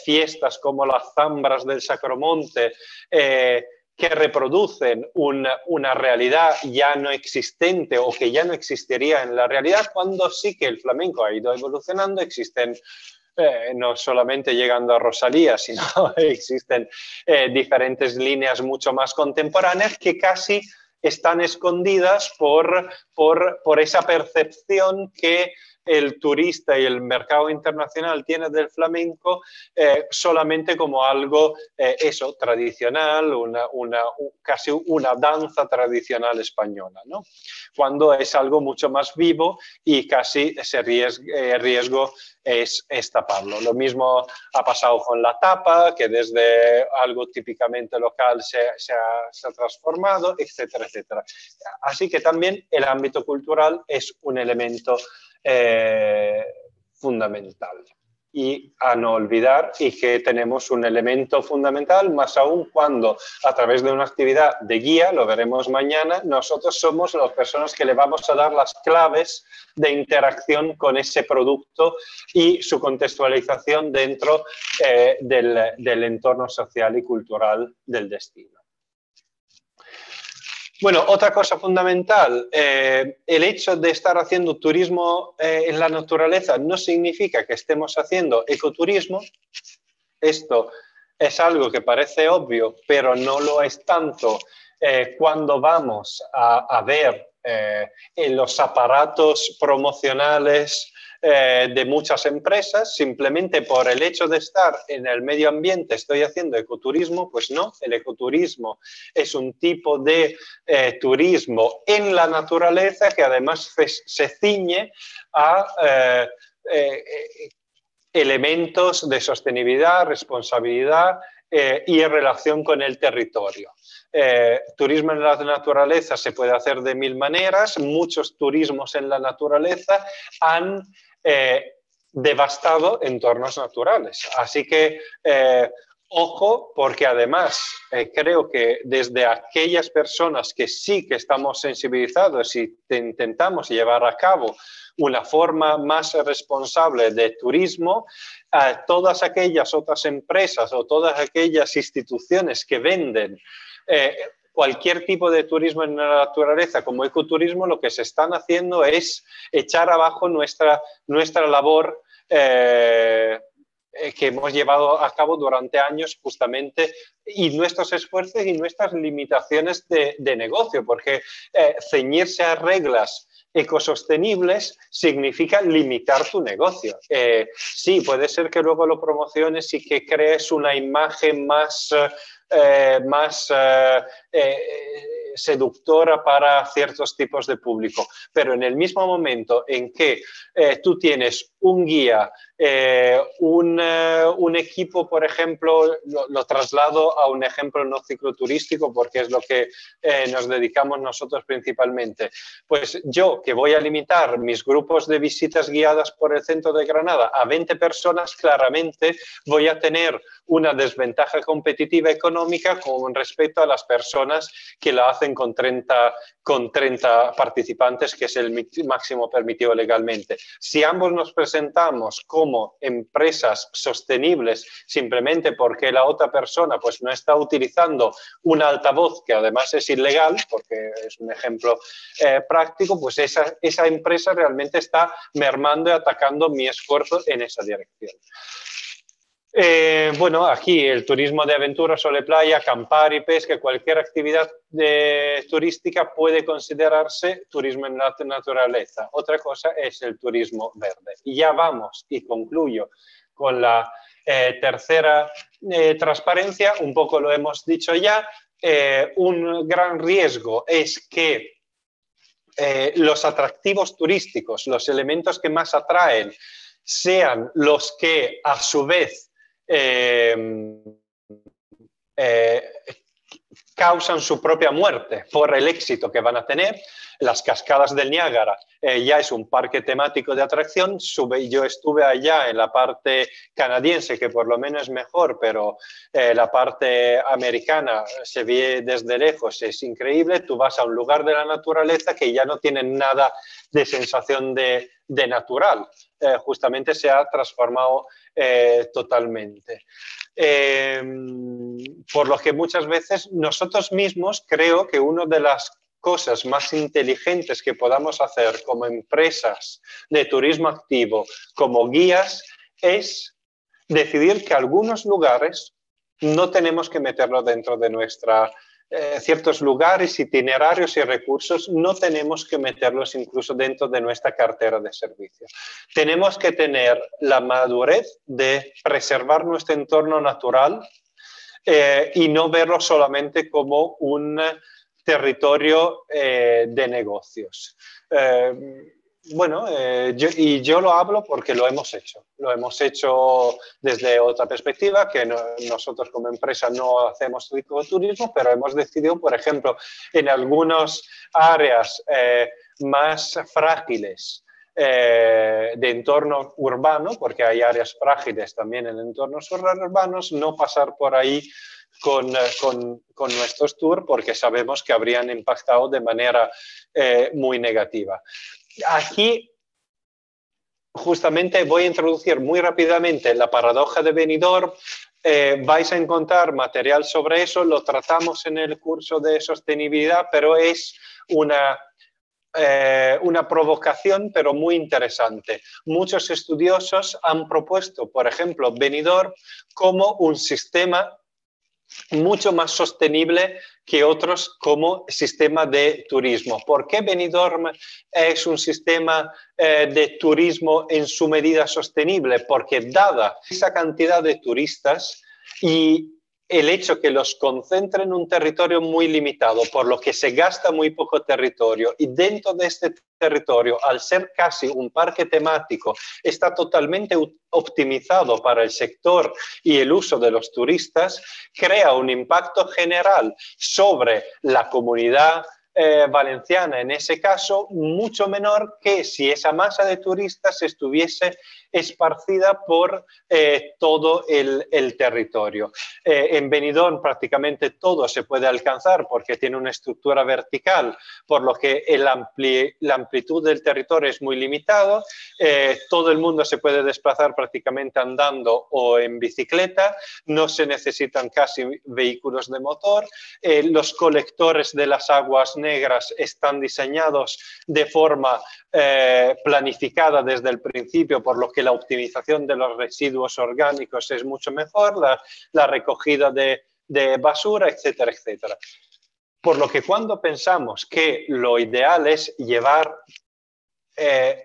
Speaker 3: fiestas como las zambras del Sacromonte, que reproducen una realidad ya no existente o que ya no existiría en la realidad, cuando sí que el flamenco ha ido evolucionando. Existen no solamente llegando a Rosalía, sino existen diferentes líneas mucho más contemporáneas que casi están escondidas por esa percepción que el turista y el mercado internacional tiene del flamenco solamente como algo tradicional, casi una danza tradicional española, ¿no? Cuando es algo mucho más vivo y casi ese riesgo es taparlo. Lo mismo ha pasado con la tapa, que desde algo típicamente local se ha transformado, etcétera, etcétera. Así que también el ámbito cultural es un elemento fundamental. Y a no olvidar y que tenemos un elemento fundamental, más aún cuando a través de una actividad de guía, lo veremos mañana, nosotros somos las personas que le vamos a dar las claves de interacción con ese producto y su contextualización dentro del entorno social y cultural del destino. Bueno, otra cosa fundamental, el hecho de estar haciendo turismo en la naturaleza no significa que estemos haciendo ecoturismo. Esto es algo que parece obvio, pero no lo es tanto cuando vamos a ver en los aparatos promocionales de muchas empresas, simplemente por el hecho de estar en el medio ambiente estoy haciendo ecoturismo. Pues no, el ecoturismo es un tipo de turismo en la naturaleza que además se ciñe a elementos de sostenibilidad, responsabilidad y relación con el territorio. Turismo en la naturaleza se puede hacer de mil maneras. Muchos turismos en la naturaleza han devastado entornos naturales. Así que ojo, porque además creo que desde aquellas personas que sí que estamos sensibilizados y intentamos llevar a cabo una forma más responsable de turismo, todas aquellas otras empresas o todas aquellas instituciones que venden cualquier tipo de turismo en la naturaleza como ecoturismo, lo que se están haciendo es echar abajo nuestra labor que hemos llevado a cabo durante años justamente, y nuestros esfuerzos y nuestras limitaciones de negocio, porque ceñirse a reglas ecosostenibles significa limitar tu negocio. Sí, puede ser que luego lo promociones y que crees una imagen más seductora para ciertos tipos de público, pero en el mismo momento en que tú tienes un guía, un equipo, por ejemplo, lo traslado a un ejemplo no cicloturístico porque es lo que nos dedicamos nosotros principalmente. Pues yo, que voy a limitar mis grupos de visitas guiadas por el centro de Granada a 20 personas, claramente voy a tener una desventaja competitiva económica con respecto a las personas que la hacen con 30 participantes, que es el máximo permitido legalmente. Si ambos nos presentamos como empresas sostenibles simplemente porque la otra persona pues no está utilizando un altavoz, que además es ilegal, porque es un ejemplo práctico, pues esa empresa realmente está mermando y atacando mi esfuerzo en esa dirección. Bueno, aquí el turismo de aventura, sol y playa, acampar y pesca, cualquier actividad turística puede considerarse turismo en la naturaleza. Otra cosa es el turismo verde. Y ya vamos, y concluyo con la tercera transparencia, un poco lo hemos dicho ya. Un gran riesgo es que los atractivos turísticos, los elementos que más atraen, sean los que a su vez causan su propia muerte por el éxito que van a tener. Las cascadas del Niágara ya es un parque temático de atracción. Yo estuve allá en la parte canadiense, que por lo menos es mejor, pero la parte americana se ve desde lejos, es increíble. Tú vas a un lugar de la naturaleza que ya no tiene nada de sensación de natural. Justamente se ha transformado totalmente. Por lo que muchas veces nosotros mismos, creo que una de las cosas más inteligentes que podamos hacer como empresas de turismo activo, como guías, es decidir que algunos lugares no tenemos que meterlo dentro de nuestra ciertos lugares, itinerarios y recursos, no tenemos que meterlos incluso dentro de nuestra cartera de servicios. Tenemos que tener la madurez de preservar nuestro entorno natural y no verlo solamente como un territorio de negocios. Bueno, yo lo hablo porque lo hemos hecho. Lo hemos hecho desde otra perspectiva, que nosotros como empresa no hacemos turismo, pero hemos decidido, por ejemplo, en algunas áreas más frágiles de entorno urbano, porque hay áreas frágiles también en entornos urbanos, no pasar por ahí con nuestros tours, porque sabemos que habrían impactado de manera muy negativa. Aquí justamente voy a introducir muy rápidamente la paradoja de Benidorm. Vais a encontrar material sobre eso, lo tratamos en el curso de sostenibilidad, pero es una una provocación, pero muy interesante. Muchos estudiosos han propuesto, por ejemplo, Benidorm como un sistema mucho más sostenible que otros como sistema de turismo. ¿Por qué Benidorm es un sistema de turismo en su medida sostenible? Porque dada esa cantidad de turistas y el hecho que los concentra en un territorio muy limitado, por lo que se gasta muy poco territorio, y dentro de este territorio, al ser casi un parque temático, está totalmente optimizado para el sector y el uso de los turistas, crea un impacto general sobre la comunidad valenciana, en ese caso, mucho menor que si esa masa de turistas estuviese esparcida por todo el territorio. En Benidorm prácticamente todo se puede alcanzar porque tiene una estructura vertical, por lo que la amplitud del territorio es muy limitado. Todo el mundo se puede desplazar prácticamente andando o en bicicleta, no se necesitan casi vehículos de motor, los colectores de las aguas negras están diseñados de forma planificada desde el principio, por lo que la optimización de los residuos orgánicos es mucho mejor, la recogida de basura, etcétera, etcétera. Por lo que cuando pensamos que lo ideal es llevar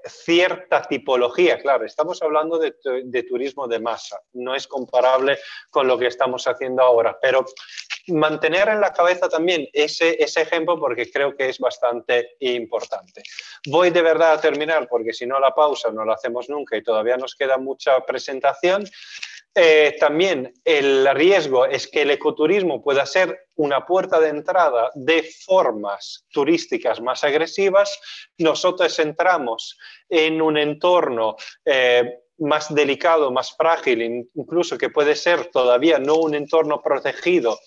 Speaker 3: cierta tipología, claro, estamos hablando de turismo de masa, no es comparable con lo que estamos haciendo ahora, pero mantener en la cabeza también ese ejemplo porque creo que es bastante importante. Voy de verdad a terminar porque si no la pausa no la hacemos nunca y todavía nos queda mucha presentación. También el riesgo es que el ecoturismo pueda ser una puerta de entrada de formas turísticas más agresivas. Nosotros entramos en un entorno más delicado, más frágil, incluso que puede ser todavía no un entorno protegido,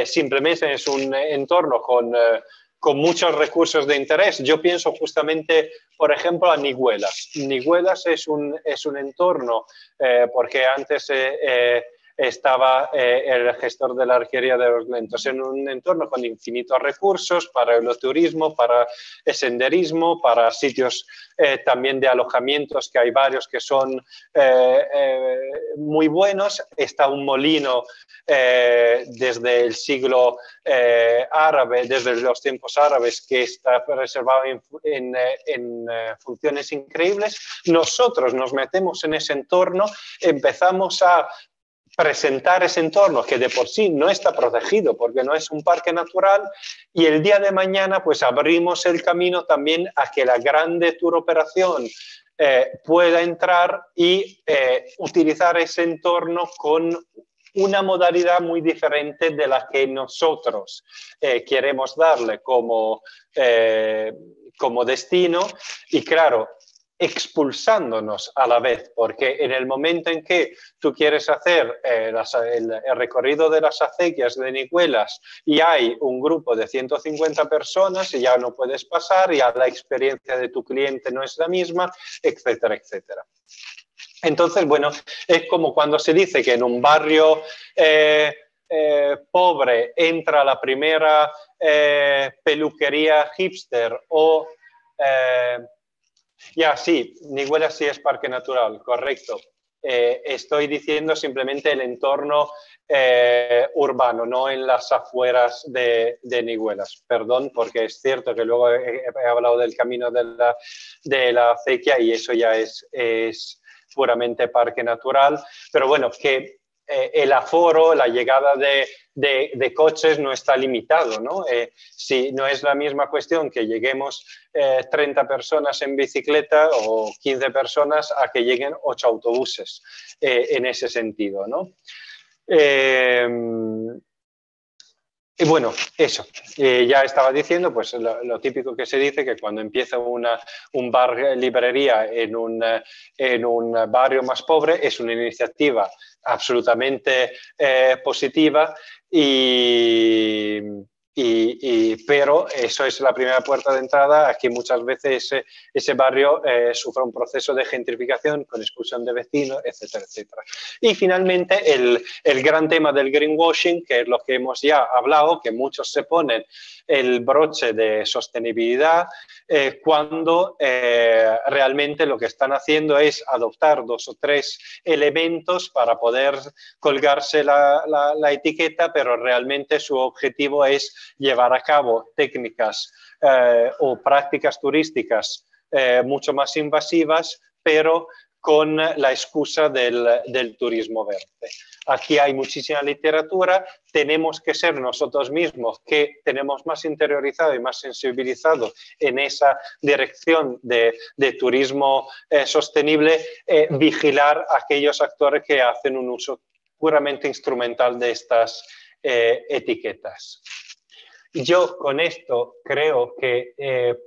Speaker 3: simplemente es un entorno con muchos recursos de interés. Yo pienso justamente, por ejemplo, a Niguelas. Niguelas es un entorno, porque antes estaba el gestor de la arquería de los Lentos, en un entorno con infinitos recursos para el turismo, para el senderismo, para sitios también de alojamientos, que hay varios que son muy buenos. Está un molino desde el siglo árabe, desde los tiempos árabes, que está preservado en funciones increíbles. Nosotros nos metemos en ese entorno, empezamos a presentar ese entorno que de por sí no está protegido porque no es un parque natural, y el día de mañana pues abrimos el camino también a que la grande tour operación pueda entrar y utilizar ese entorno con una modalidad muy diferente de la que nosotros queremos darle como destino, y claro, expulsándonos a la vez, porque en el momento en que tú quieres hacer el recorrido de las acequias de Niguelas y hay un grupo de 150 personas y ya no puedes pasar, ya la experiencia de tu cliente no es la misma, etcétera, etcétera. Entonces, bueno, es como cuando se dice que en un barrio pobre entra la primera peluquería hipster o... ya, sí, Niguelas sí es parque natural, correcto. Estoy diciendo simplemente el entorno urbano, no en las afueras de Niguelas. Perdón, porque es cierto que luego he hablado del camino de la acequia y eso ya es puramente parque natural. Pero bueno, que el aforo, la llegada de coches no está limitado, ¿no? Si no es la misma cuestión que lleguemos 30 personas en bicicleta o 15 personas a que lleguen 8 autobuses en ese sentido, ¿no? Y bueno, eso, ya estaba diciendo, pues lo típico que se dice, que cuando empieza un bar librería en un barrio más pobre es una iniciativa absolutamente positiva, pero eso es la primera puerta de entrada a que muchas veces ese barrio sufra un proceso de gentrificación con expulsión de vecinos, etcétera, etcétera. Y finalmente el gran tema del greenwashing, que es lo que hemos ya hablado, que muchos se ponen el broche de sostenibilidad cuando realmente lo que están haciendo es adoptar 2 o 3 elementos para poder colgarse la etiqueta, pero realmente su objetivo es llevar a cabo técnicas o prácticas turísticas mucho más invasivas, pero con la excusa del turismo verde. Aquí hay muchísima literatura, tenemos que ser nosotros mismos que tenemos más interiorizado y más sensibilizado en esa dirección de turismo sostenible, vigilar a aquellos actores que hacen un uso puramente instrumental de estas etiquetas. Yo con esto creo que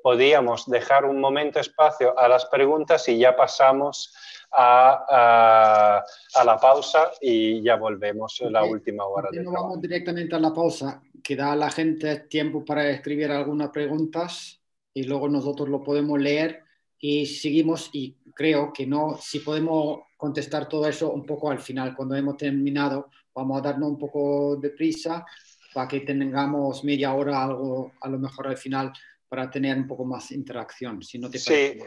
Speaker 3: podíamos dejar un momento espacio a las preguntas y ya pasamos a la pausa y ya volvemos en la última hora de trabajo.
Speaker 4: Vamos directamente a la pausa, que da a la gente tiempo para escribir algunas preguntas y luego nosotros lo podemos leer y seguimos, y creo que no, si podemos contestar todo eso un poco al final, cuando hemos terminado, vamos a darnos un poco de prisa para que tengamos media hora, algo a lo mejor al final, para tener un poco más interacción, si no te parece.
Speaker 3: Sí,